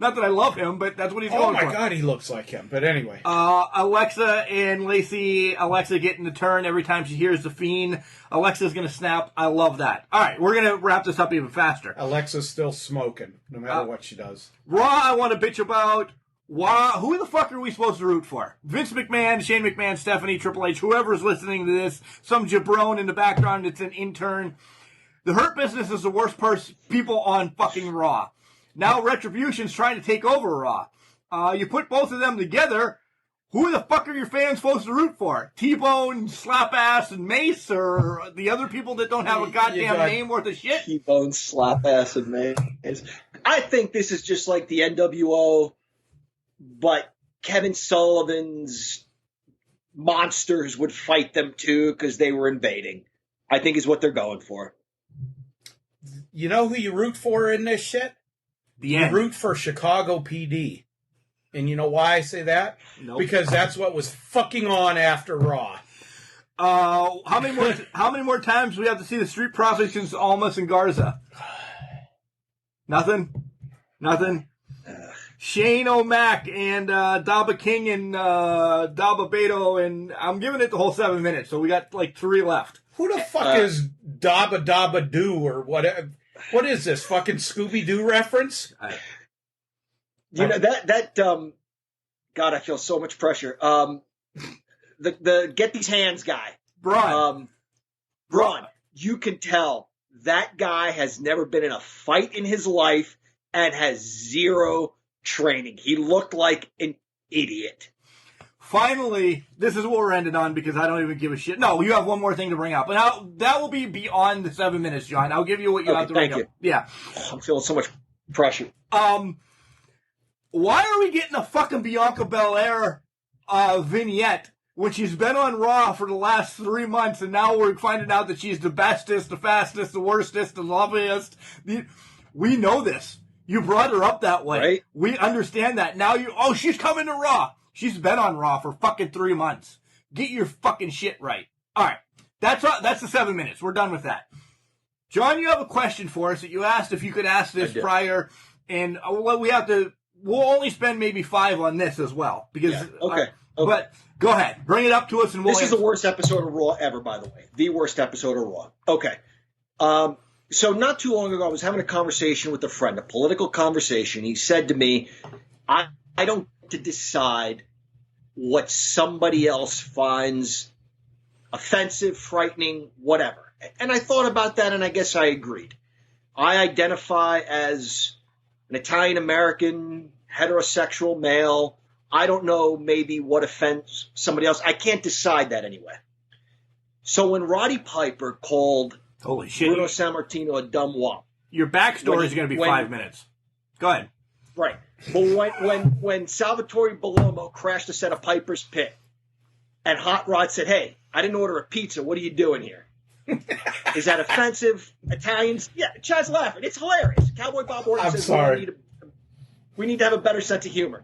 Not that I love him, but that's what he's going for. Oh, my God, he looks like him. But anyway. Alexa and Lacey. Alexa getting the turn every time she hears the Fiend. Alexa's going to snap. I love that. All right, we're going to wrap this up even faster. Alexa's still smoking, no matter what she does. Raw, I want to bitch about. Who the fuck are we supposed to root for? Vince McMahon, Shane McMahon, Stephanie, Triple H, whoever's listening to this, some jabron in the background that's an intern. The Hurt Business is the worst people on fucking Raw. Now Retribution's trying to take over Raw. You put both of them together, who the fuck are your fans supposed to root for? T-Bone, Slap-Ass, and Mace, or the other people that don't have a goddamn name worth of shit? T-Bone, Slap-Ass, and Mace. I think this is just like the NWO, but Kevin Sullivan's monsters would fight them too because they were invading. I think is what they're going for. You know who you root for in this shit? You root for Chicago PD. And you know why I say that? Nope. Because that's what was fucking on after Raw. How many more times do we have to see the Street Profits against Almas and Garza? Nothing? Shane O'Mac and Daba King and Daba Beto, and I'm giving it the whole 7 minutes, so we got like 3 left. Who the fuck is Daba Daba Doo or whatever? What is this, fucking Scooby-Doo reference? You know, that God, I feel so much pressure. The Get These Hands guy. Braun. You can tell that guy has never been in a fight in his life and has zero training. He looked like an idiot. Finally, this is what we're ending on because I don't even give a shit. No, you have one more thing to bring up. Now, that will be beyond the 7 minutes, John. I'll give you what you have to bring up. Yeah. I'm feeling so much pressure. Why are we getting a fucking Bianca Belair vignette when she's been on Raw for the last 3 months and now we're finding out that she's the bestest, the fastest, the worstest, the loveliest? We know this. You brought her up that way. Right. We understand that. Now she's coming to Raw. She's been on Raw for fucking 3 months. Get your fucking shit right. All right. That's the 7 minutes. We're done with that. John, you have a question for us that you asked if you could ask this prior, and we'll only spend maybe 5 on this as well. Because Okay. But go ahead. Bring it up to us and we'll This is the worst episode of Raw ever, by the way. The worst episode of Raw. Okay. So not too long ago, I was having a conversation with a friend, a political conversation. He said to me, I don't to decide what somebody else finds offensive, frightening, whatever. And I thought about that, and I guess I agreed. I identify as an Italian-American, heterosexual male. I don't know maybe what offends somebody else. I can't decide that anyway. So when Roddy Piper called Holy shit, Bruno Sammartino a dumb wop. Your backstory is going to be 5 minutes. Go ahead. Right. But when Salvatore Bellomo crashed a set of Piper's Pit and Hot Rod said, "Hey, I didn't order a pizza. What are you doing here?" Is that offensive? Italians? Yeah, Chad's laughing. It's hilarious. Cowboy Bob Orton says, sorry. We need to have a better sense of humor.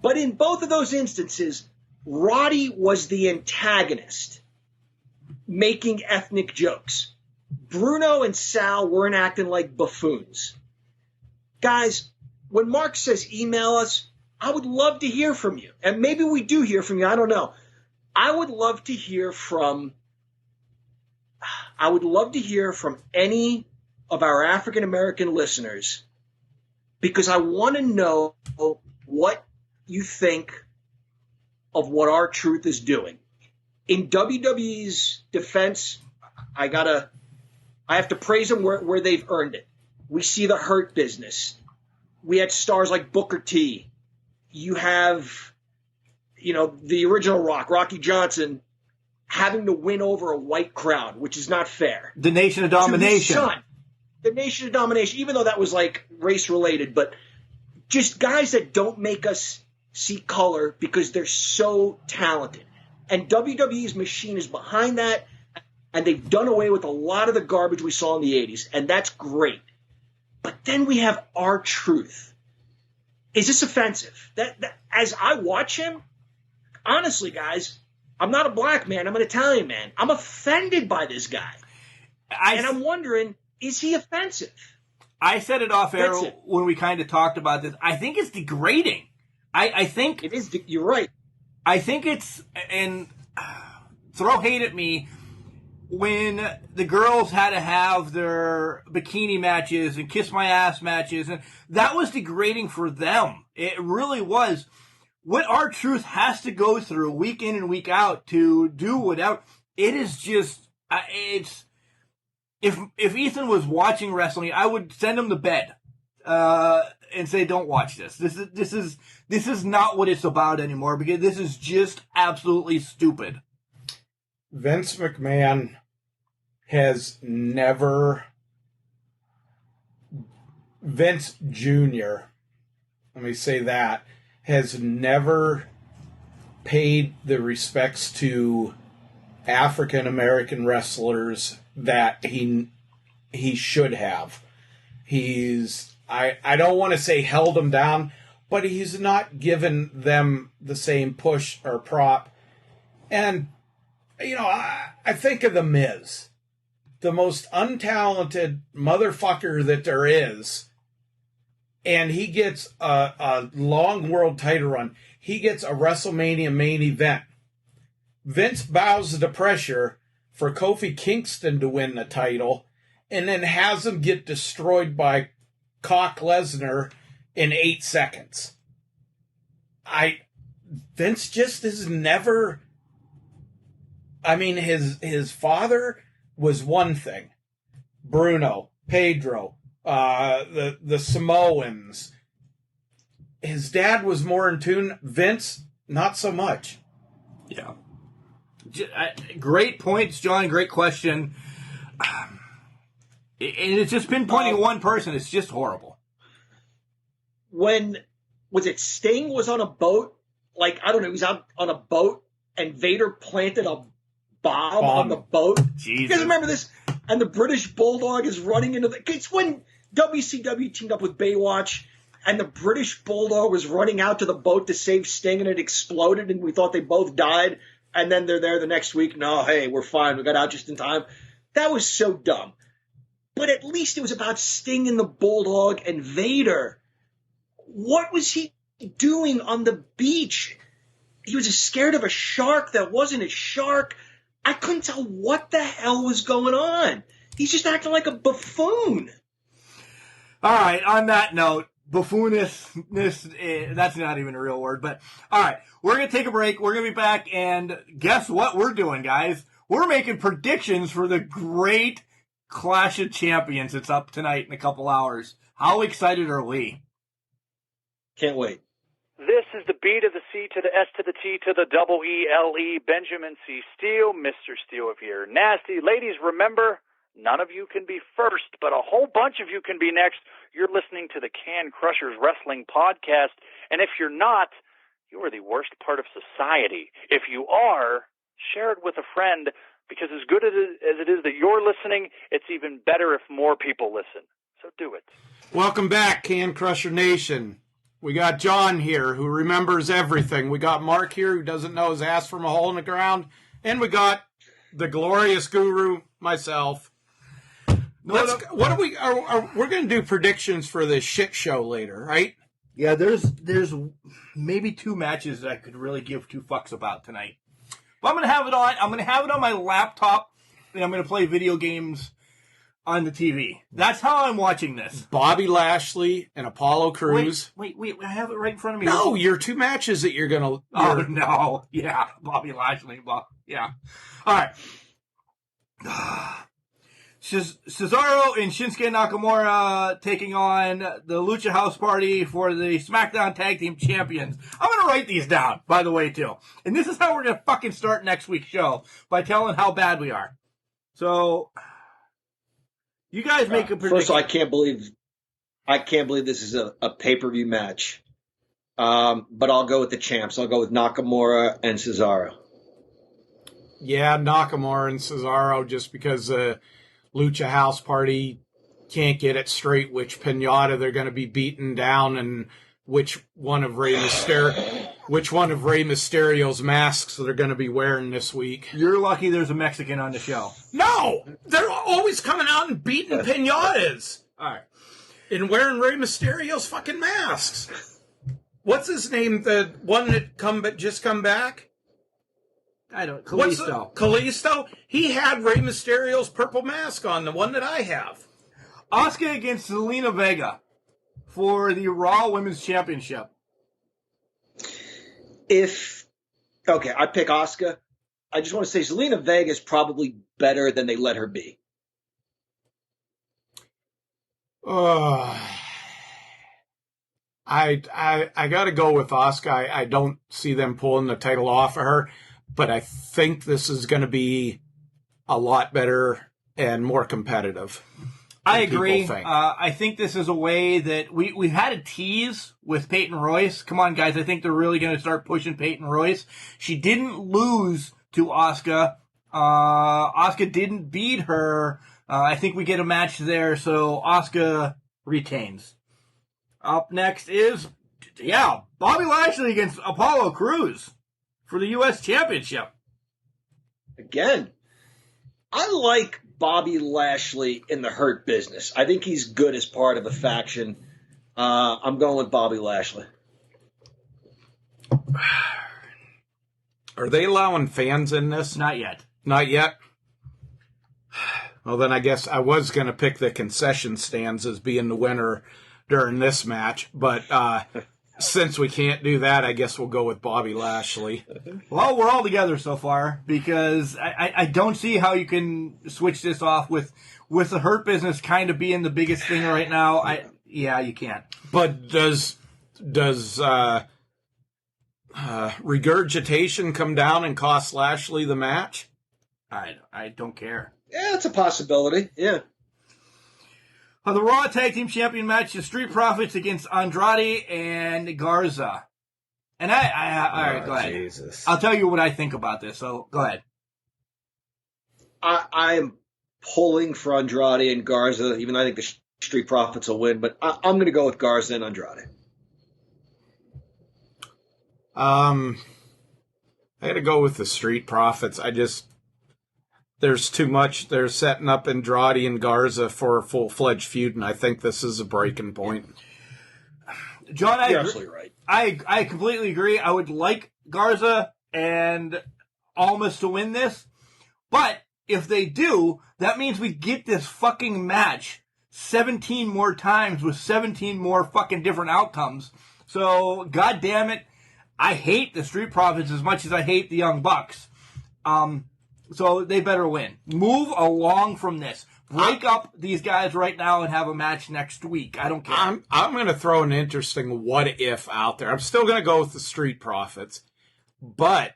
But in both of those instances, Roddy was the antagonist, making ethnic jokes. Bruno and Sal weren't acting like buffoons. Guys, when Mark says email us, I would love to hear from you. And maybe we do hear from you. I don't know. I would love to hear from any of our African American listeners, because I want to know what you think of what R-Truth is doing. In WWE's defense, I have to praise them where they've earned it. We see the Hurt Business. We had stars like Booker T. You have, the original Rock, Rocky Johnson, having to win over a white crowd, which is not fair. The Nation of Domination. The Nation of Domination, even though that was like race related, but just guys that don't make us see color because they're so talented. And WWE's machine is behind that, and they've done away with a lot of the garbage we saw in the 80s, and that's great. But then we have R-Truth. Is this offensive? That as I watch him, honestly, guys, I'm not a black man. I'm an Italian man. I'm offended by this guy. And I'm wondering, is he offensive? I said it off air when we kind of talked about this. I think it's degrading. I think it is. You're right. I think it's, and throw hate at me, when the girls had to have their bikini matches and kiss my ass matches, and that was degrading for them. It really was. What R-Truth has to go through week in and week out to do whatever, it is just, it's, if Ethan was watching wrestling, I would send him to bed, and say, don't watch this. This is not what it's about anymore, because this is just absolutely stupid. Vince McMahon has never, Vince Jr., let me say that, has never paid the respects to African American wrestlers that he should have. He's, I don't want to say held them down, but he's not given them the same push or prop. And, I think of The Miz, the most untalented motherfucker that there is, and he gets a long world title run. He gets a WrestleMania main event. Vince bows to the pressure for Kofi Kingston to win the title, and then has him get destroyed by Brock Lesnar in 8 seconds. Vince just has never, his father was one thing. Bruno, Pedro, the Samoans. His dad was more in tune. Vince, not so much. Yeah. Great points, John. Great question. And it's just pinpointing one person. It's just horrible. When, was it Sting was on a boat? Like, I don't know, he was out on a boat and Vader planted a bomb on the boat. Jesus. You guys remember this? And the British Bulldog is running into the... It's when WCW teamed up with Baywatch and the British Bulldog was running out to the boat to save Sting and it exploded and we thought they both died. And then they're there the next week. No, hey, we're fine. We got out just in time. That was so dumb. But at least it was about Sting and the Bulldog and Vader. What was he doing on the beach? He was scared of a shark that wasn't a shark. I couldn't tell what the hell was going on. He's just acting like a buffoon. All right, on that note, buffoonist, that's not even a real word, but all right, we're going to take a break. We're going to be back, and guess what we're doing, guys? We're making predictions for the great Clash of Champions. It's up tonight in a couple hours. How excited are we? Can't wait. This is the B to the C to the S to the T to the double E-L-E, Benjamin C. Steele, Mr. Steele if you're nasty. Ladies, remember, none of you can be first, but a whole bunch of you can be next. You're listening to the Can Crushers Wrestling Podcast, and if you're not, you are the worst part of society. If you are, share it with a friend, because as good as it is that you're listening, it's even better if more people listen. So do it. Welcome back, Can Crusher Nation. We got John here, who remembers everything. We got Mark here, who doesn't know his ass from a hole in the ground. And we got the glorious guru, myself. We're going to do predictions for this shit show later, right? Yeah, there's maybe 2 matches that I could really give 2 fucks about tonight. But I'm going to have it on. I'm going to have it on my laptop, and I'm going to play video games on the TV. That's how I'm watching this. Bobby Lashley and Apollo Crews. Wait, I have it right in front of me. No, your 2 matches that you're going to... Oh, no. Yeah, Bobby Lashley. Yeah. All right. Cesaro and Shinsuke Nakamura taking on the Lucha House Party for the SmackDown Tag Team Champions. I'm going to write these down, by the way, too. And this is how we're going to fucking start next week's show, by telling how bad we are. So... You guys make a prediction. First of all, I can't believe this is a pay-per-view match. But I'll go with the champs. I'll go with Nakamura and Cesaro. Yeah, Nakamura and Cesaro, just because Lucha House Party can't get it straight which pinata they're going to be beaten down and which one of Rey Mysterio's masks they're going to be wearing this week. You're lucky there's a Mexican on the show. No! They're always coming out and beating pinatas. All right. And wearing Rey Mysterio's fucking masks. What's his name? The one that just come back? I don't. Kalisto. Kalisto? He had Rey Mysterio's purple mask on, the one that I have. Asuka against Zelina Vega for the Raw Women's Championship. I pick Asuka. I just want to say Zelina Vega is probably better than they let her be. I got to go with Asuka. I don't see them pulling the title off of her, but I think this is going to be a lot better and more competitive. I agree. I think this is a way that we've had a tease with Peyton Royce. Come on, guys. I think they're really going to start pushing Peyton Royce. She didn't lose to Asuka. Asuka didn't beat her. I think we get a match there, so Asuka retains. Up next is, Bobby Lashley against Apollo Crews for the U.S. Championship. Again, I like Bobby Lashley in the Hurt Business. I think he's good as part of a faction. I'm going with Bobby Lashley. Are they allowing fans in this? Not yet. Not yet? Well, then I guess I was going to pick the concession stands as being the winner during this match, but since we can't do that, I guess we'll go with Bobby Lashley. Well, we're all together so far because I don't see how you can switch this off with the Hurt Business kind of being the biggest thing right now. You can't. But does regurgitation come down and cost Lashley the match? I don't care. Yeah, it's a possibility. Yeah. The Raw Tag Team Champion match, the Street Profits against Andrade and Garza. And all right, go ahead. Jesus. I'll tell you what I think about this, so go ahead. I'm pulling for Andrade and Garza, even though I think the Street Profits will win, but I'm going to go with Garza and Andrade. I got to go with the Street Profits. There's too much. They're setting up Andrade and Garza for a full-fledged feud, and I think this is a breaking point. John, you're absolutely right. I completely agree. I would like Garza and Almas to win this, but if they do, that means we get this fucking match 17 more times with 17 more fucking different outcomes. So, God damn it, I hate the Street Profits as much as I hate the Young Bucks. So they better win. Move along from this. Break up these guys right now and have a match next week. I don't care. I'm going to throw an interesting what if out there. I'm still going to go with the Street Profits. But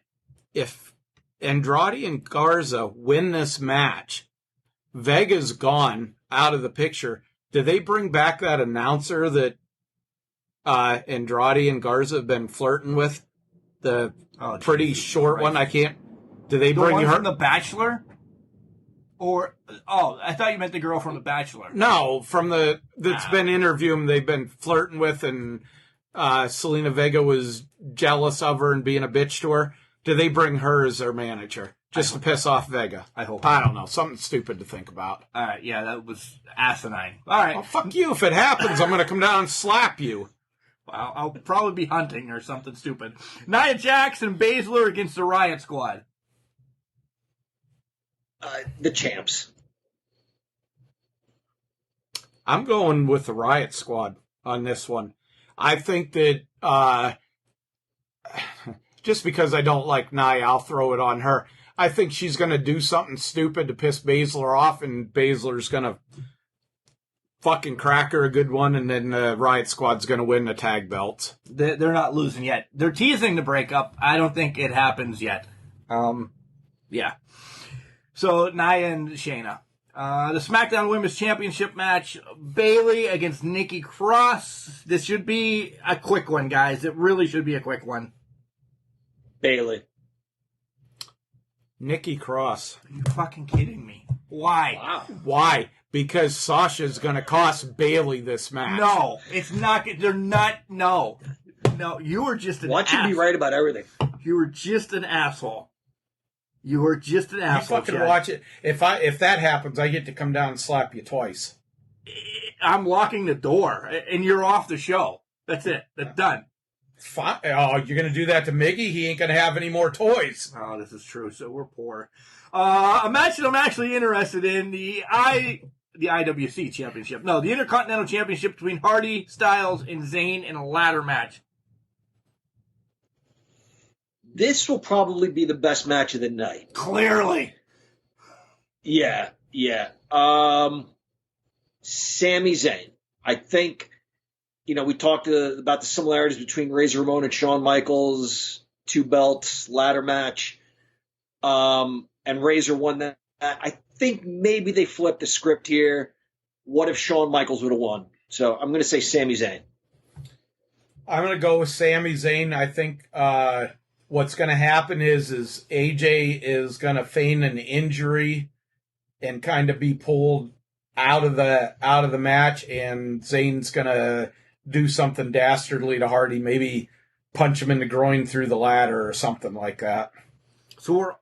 if Andrade and Garza win this match, Vega's gone out of the picture. Do they bring back that announcer that Andrade and Garza have been flirting with? The pretty short one. I can't. Do they The bring one her from The Bachelor? Or I thought you meant the girl from The Bachelor. No, from that's been interviewing. They've been flirting with, and Selena Vega was jealous of her and being a bitch to her. Do they bring her as their manager just to piss off Vega? I hope. I don't know. Something stupid to think about. All right, yeah, that was asinine. All right, well, fuck you. If it happens, I'm going to come down and slap you. I'll probably be hunting or something stupid. Nia Jax and Baszler against the Riot Squad. The champs. I'm going with the Riot Squad on this one. I think that just because I don't like Nia, I'll throw it on her. I think she's going to do something stupid to piss Baszler off, and Baszler's going to fucking crack her a good one, and then the Riot Squad's going to win the tag belts. They're not losing yet. They're teasing the breakup. I don't think it happens yet. Yeah. So, Nia and Shayna. The SmackDown Women's Championship match, Bayley against Nikki Cross. This should be a quick one, guys. It really should be a quick one. Bayley. Nikki Cross. Are you fucking kidding me? Why? Wow. Why? Because Sasha's going to cost Bayley this match. No, it's not. They're not. No. You were just an Why don't you be right about everything? You were just an asshole. You were just an asshole. You fucking watch it. If that happens, I get to come down and slap you twice. I'm locking the door, and you're off the show. That's it. That's done. Fine. Oh, you're going to do that to Miggy? He ain't going to have any more toys. Oh, this is true. So we're poor. A match that I'm actually interested in, the IWC Championship. No, the Intercontinental Championship between Hardy, Styles, and Zayn in a ladder match. This will probably be the best match of the night. Clearly. Yeah. Sami Zayn. I think, we talked about the similarities between Razor Ramon and Shawn Michaels, 2 belts, ladder match, and Razor won that. I think maybe they flipped the script here. What if Shawn Michaels would have won? So I'm going to say Sami Zayn. I'm going to go with Sami Zayn. I think what's going to happen is AJ is going to feign an injury and kind of be pulled out of the match, and Zayn's going to do something dastardly to Hardy, maybe punch him in the groin through the ladder or something like that. So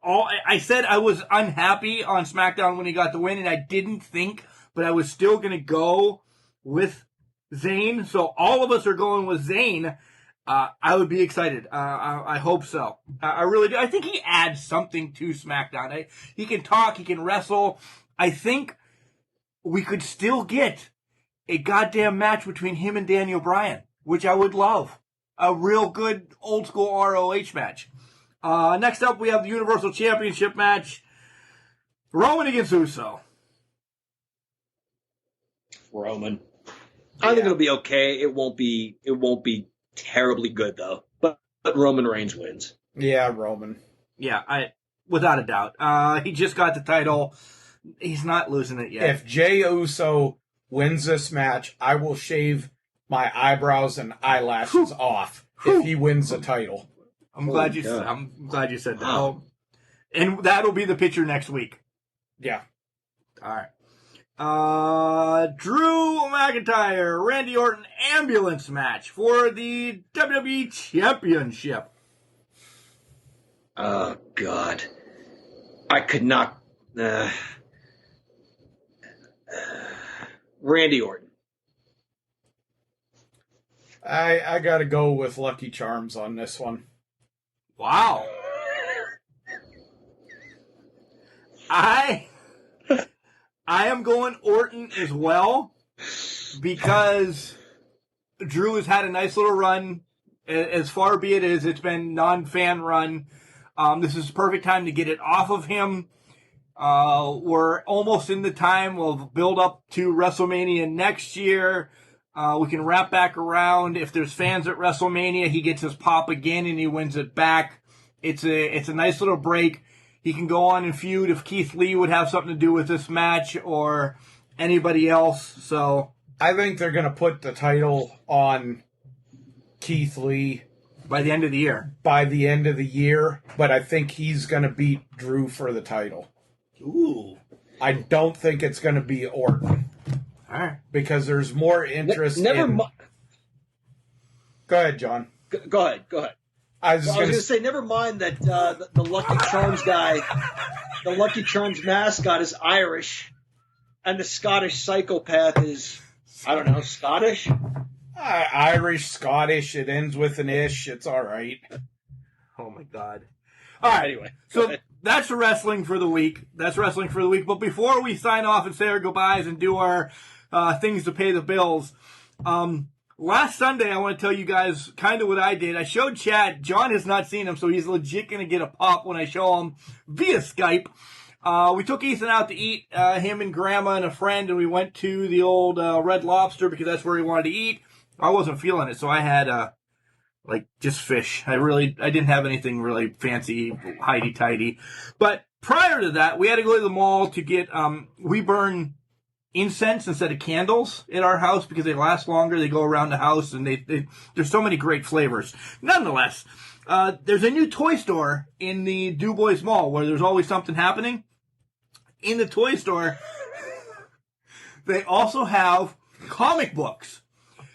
I said I was unhappy on SmackDown when he got the win, and I didn't think, but I was still going to go with Zayn. So all of us are going with Zayn. I would be excited. I hope so. I really do. I think he adds something to SmackDown. He can talk. He can wrestle. I think we could still get a goddamn match between him and Daniel Bryan, which I would love. A real good old school ROH match. Next up, we have the Universal Championship match. Roman against Uso. Roman. I think it'll be okay. It won't be terribly good though. But Roman Reigns wins. Yeah, Roman. Yeah, without a doubt. He just got the title. He's not losing it yet. If Jey Uso wins this match, I will shave my eyebrows and eyelashes off if he wins the title. I'm glad you said that. Oh, and that'll be the picture next week. Yeah. All right. Drew McIntyre, Randy Orton ambulance match for the WWE Championship. Oh God, I could not. Randy Orton. I got to go with Lucky Charms on this one. Wow. I am going Orton as well because Drew has had a nice little run. As far be it as it's been non-fan run. This is the perfect time to get it off of him. We're almost in the time. We'll build up to WrestleMania next year. We can wrap back around. If there's fans at WrestleMania, he gets his pop again and he wins it back. It's a nice little break. He can go on and feud if Keith Lee would have something to do with this match or anybody else. So I think they're going to put the title on Keith Lee by the end of the year. By the end of the year, but I think he's going to beat Drew for the title. Ooh. I don't think it's going to be Orton. All right. Because there's more interest in... Go ahead, John. Go ahead. I was going to say, never mind that the Lucky Charms guy, the Lucky Charms mascot is Irish, and the Scottish psychopath is, I don't know, Scottish? Irish, Scottish, it ends with an ish. It's all right. Oh, my God. All right. Anyway, so that's the wrestling for the week. But before we sign off and say our goodbyes and do our things to pay the bills, last Sunday I want to tell you guys kind of what I did. I showed Chad. John has not seen him, so he's legit going to get a pop when I show him via Skype. We took Ethan out to eat, him and Grandma and a friend, and we went to the old Red Lobster because that's where he wanted to eat. I wasn't feeling it, so I had just fish. I didn't have anything really fancy, hidey-tidy. But prior to that, we had to go to the mall to get, we burn incense instead of candles in our house because they last longer. They go around the house, and there's so many great flavors. Nonetheless, there's a new toy store in the Du Bois Mall where there's always something happening. In the toy store, they also have comic books.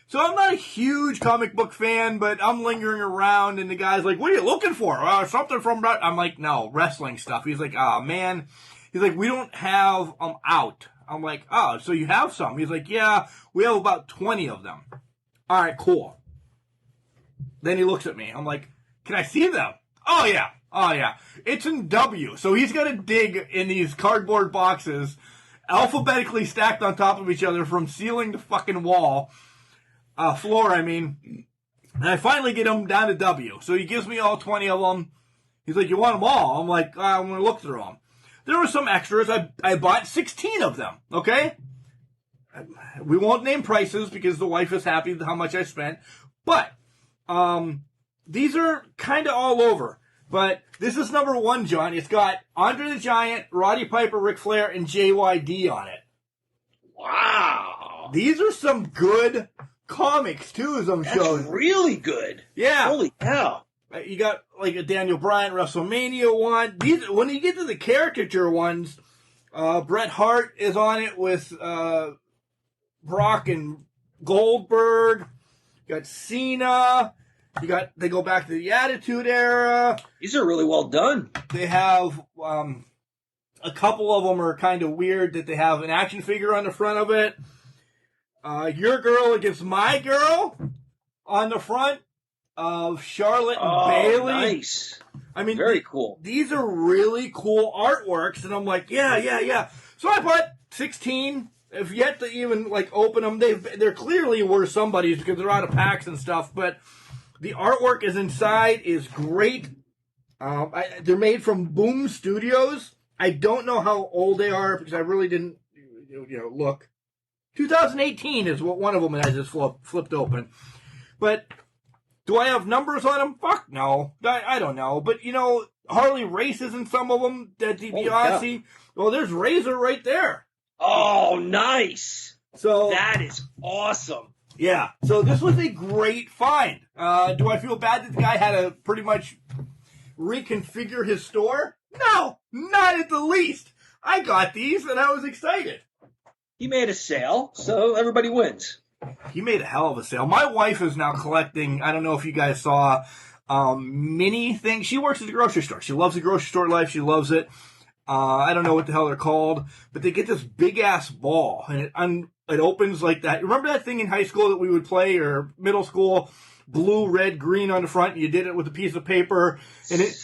So I'm not a huge comic book fan, but I'm lingering around, and the guy's like, what are you looking for? Something from... I'm like, no, wrestling stuff. He's like, oh, man. He's like, we don't have them out. I'm like, oh, so you have some? He's like, yeah, we have about 20 of them. All right, cool. Then he looks at me. I'm like, can I see them? Oh, yeah. It's in W. So he's got to dig in these cardboard boxes, alphabetically stacked on top of each other from ceiling to fucking wall. Floor, I mean. And I finally get him down to W. So he gives me all 20 of them. He's like, you want them all? I'm like, I'm going to look through them. There were some extras. I bought 16 of them, okay? We won't name prices because the wife is happy with how much I spent. But these are kind of all over. But this is number one, John. It's got Andre the Giant, Roddy Piper, Ric Flair, and JYD on it. Wow. These are some good comics, too, as I'm showing. That's really good. Yeah. Holy cow. You got like a Daniel Bryan WrestleMania one. These, when you get to the caricature ones, Bret Hart is on it with Brock and Goldberg. You got Cena. They go back to the Attitude Era. These are really well done. They have a couple of them are kind of weird that they have an action figure on the front of it. Your girl against my girl on the front of Charlotte and Bayley. Nice. I mean, very cool. These are really cool artworks, and I'm like, yeah. So I bought 16. I've yet to even open them. They're clearly worth somebody's because they're out of packs and stuff. But the artwork is inside is great. They're made from Boom Studios. I don't know how old they are because I really didn't, look. 2018 is what one of them I just flipped open. But do I have numbers on them? Fuck no. I don't know. But, Harley races in some of them. That DiBiase. Well, there's Razor right there. Oh, nice. So that is awesome. Yeah. So this was a great find. Do I feel bad that the guy had to pretty much reconfigure his store? No, not at the least. I got these and I was excited. He made a sale, so everybody wins. He made a hell of a sale. My wife is now collecting, I don't know if you guys saw, mini things. She works at the grocery store. She loves the grocery store life. She loves it. I don't know what the hell they're called, but they get this big-ass ball, and it opens like that. Remember that thing in high school that we would play, or middle school? Blue, red, green on the front, and you did it with a piece of paper, and it...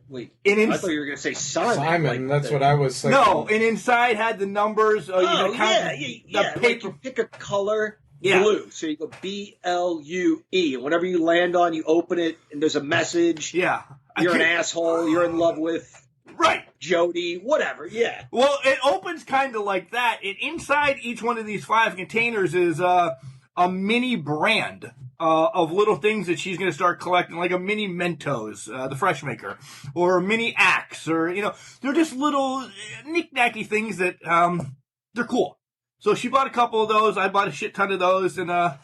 Wait, I thought you were going to say Simon. Simon, that's what I was saying. No, and inside had the numbers. The paper. Like you pick a color, blue. So you go BLUE. Whatever you land on, you open it, and there's a message. Yeah. You're an asshole. You're in love with Jody. Whatever. Yeah. Well, it opens kind of like that. And inside each one of these 5 containers is a mini brand. Of little things that she's going to start collecting, like a mini Mentos, the Fresh Maker, or a mini Axe, or, they're just little knick-knacky things that, they're cool. So she bought a couple of those, I bought a shit ton of those, and, that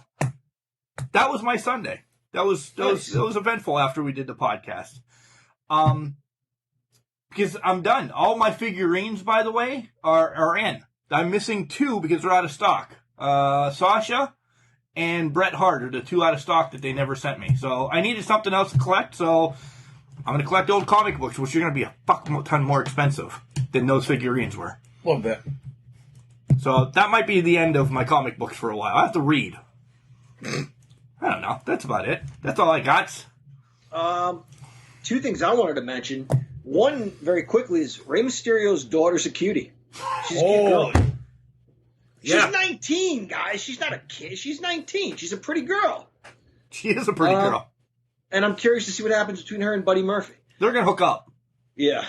was my Sunday. That was eventful after we did the podcast. Because I'm done. All my figurines, by the way, are in. I'm missing 2 because they're out of stock. Sasha and Bret Hart are the 2 out of stock that they never sent me. So I needed something else to collect, so I'm going to collect old comic books, which are going to be a fuck ton more expensive than those figurines were. A little bit. So that might be the end of my comic books for a while. I have to read. I don't know. That's about it. That's all I got. 2 things I wanted to mention. One, very quickly, is Rey Mysterio's daughter's a cutie. She's a cute girl. She's 19, guys. She's not a kid. She's 19. She's a pretty girl. She is a pretty girl. And I'm curious to see what happens between her and Buddy Murphy. They're going to hook up. Yeah.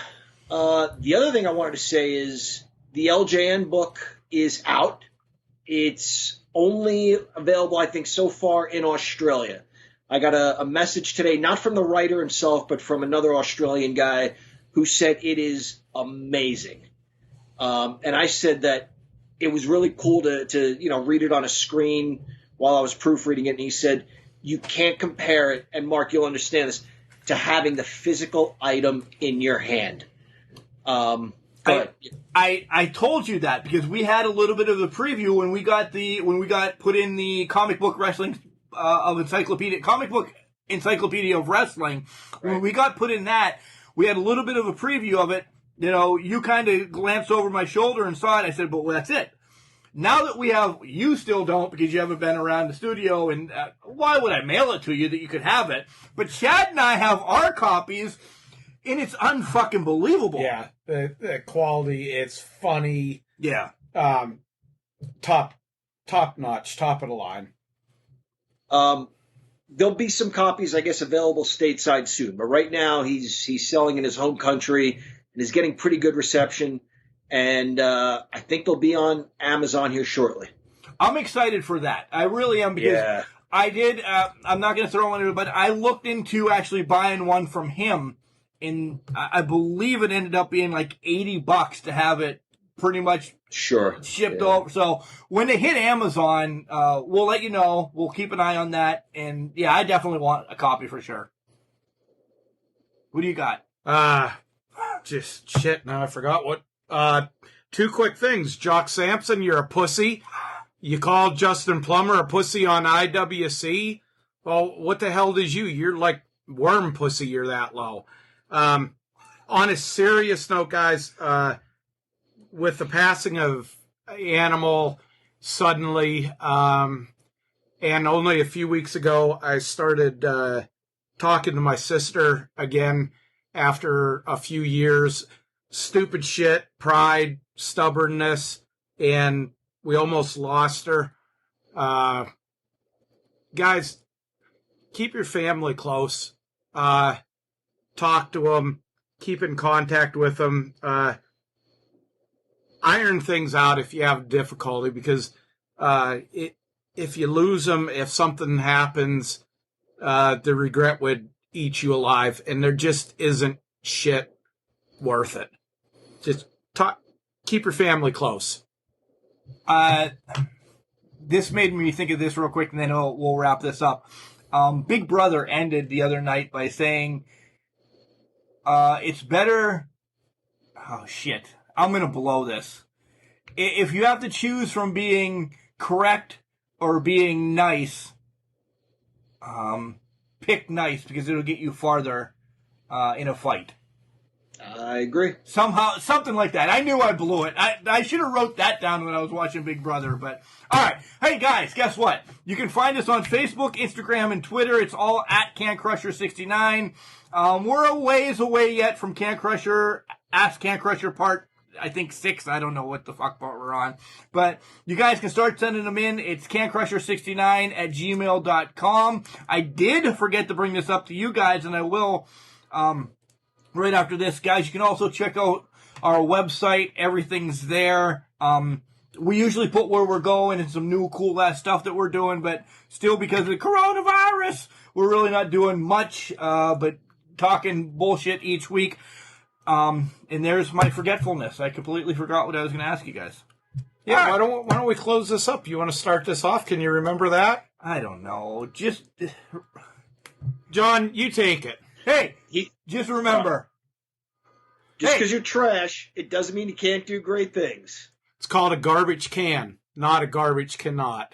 The other thing I wanted to say is the LJN book is out. It's only available, I think, so far in Australia. I got a message today, not from the writer himself, but from another Australian guy who said it is amazing. And I said that it was really cool to read it on a screen while I was proofreading it. And he said, you can't compare it, and Mark, you'll understand this, to having the physical item in your hand. I told you that because we had a little bit of the preview when we got put in the comic book wrestling comic book encyclopedia of wrestling. Right. When we got put in that, we had a little bit of a preview of it. You kind of glanced over my shoulder and saw it. I said, "But that's it." Now that we have, you still don't because you haven't been around the studio, and why would I mail it to you that you could have it? But Chad and I have our copies, and it's unfucking believable. Yeah, the quality, it's funny. Yeah. Top notch, top of the line. There'll be some copies, I guess, available stateside soon. But right now, he's selling in his home country and is getting pretty good reception. And I think they'll be on Amazon here shortly. I'm excited for that. I really am because I did. I'm not going to throw one in, but I looked into actually buying one from him, and I believe it ended up being like $80 to have it pretty much shipped over. So when they hit Amazon, we'll let you know. We'll keep an eye on that. And yeah, I definitely want a copy for sure. What do you got? Just shit. Now I forgot what. 2 quick things. Jock Sampson, you're a pussy. You called Justin Plummer a pussy on IWC. Well, what the hell does you? You're like worm pussy. You're that low. On a serious note, guys, with the passing of Animal suddenly, and only a few weeks ago, I started talking to my sister again after a few years. Stupid shit, pride, stubbornness, and we almost lost her. Guys, keep your family close. Talk to them. Keep in contact with them. Iron things out if you have difficulty, because if you lose them, if something happens, the regret would eat you alive, and there just isn't shit worth it. Just keep your family close. This made me think of this real quick, and then we'll wrap this up. Big Brother ended the other night by saying, it's better... Oh, shit. I'm going to blow this. If you have to choose from being correct or being nice, pick nice, because it'll get you farther in a fight. I agree. Somehow, something like that. I knew I blew it. I should have wrote that down when I was watching Big Brother. But all right, hey guys, guess what? You can find us on Facebook, Instagram, and Twitter. It's all at CanCrusher69. We're a ways away yet from Can Crusher. Ask Can Crusher part, I think 6. I don't know what the fuck part we're on. But you guys can start sending them in. It's cancrusher69@gmail.com. I did forget to bring this up to you guys, and I will. Right after this, guys, you can also check out our website. Everything's there. We usually put where we're going and some new cool ass stuff that we're doing, but still because of the coronavirus, we're really not doing much, but talking bullshit each week. And there's my forgetfulness. I completely forgot what I was going to ask you guys. Yeah, right. Why don't we close this up? You want to start this off? Can you remember that? I don't know. Just John, you take it. Hey, just remember. Just because you're trash, it doesn't mean you can't do great things. It's called a garbage can, not a garbage cannot.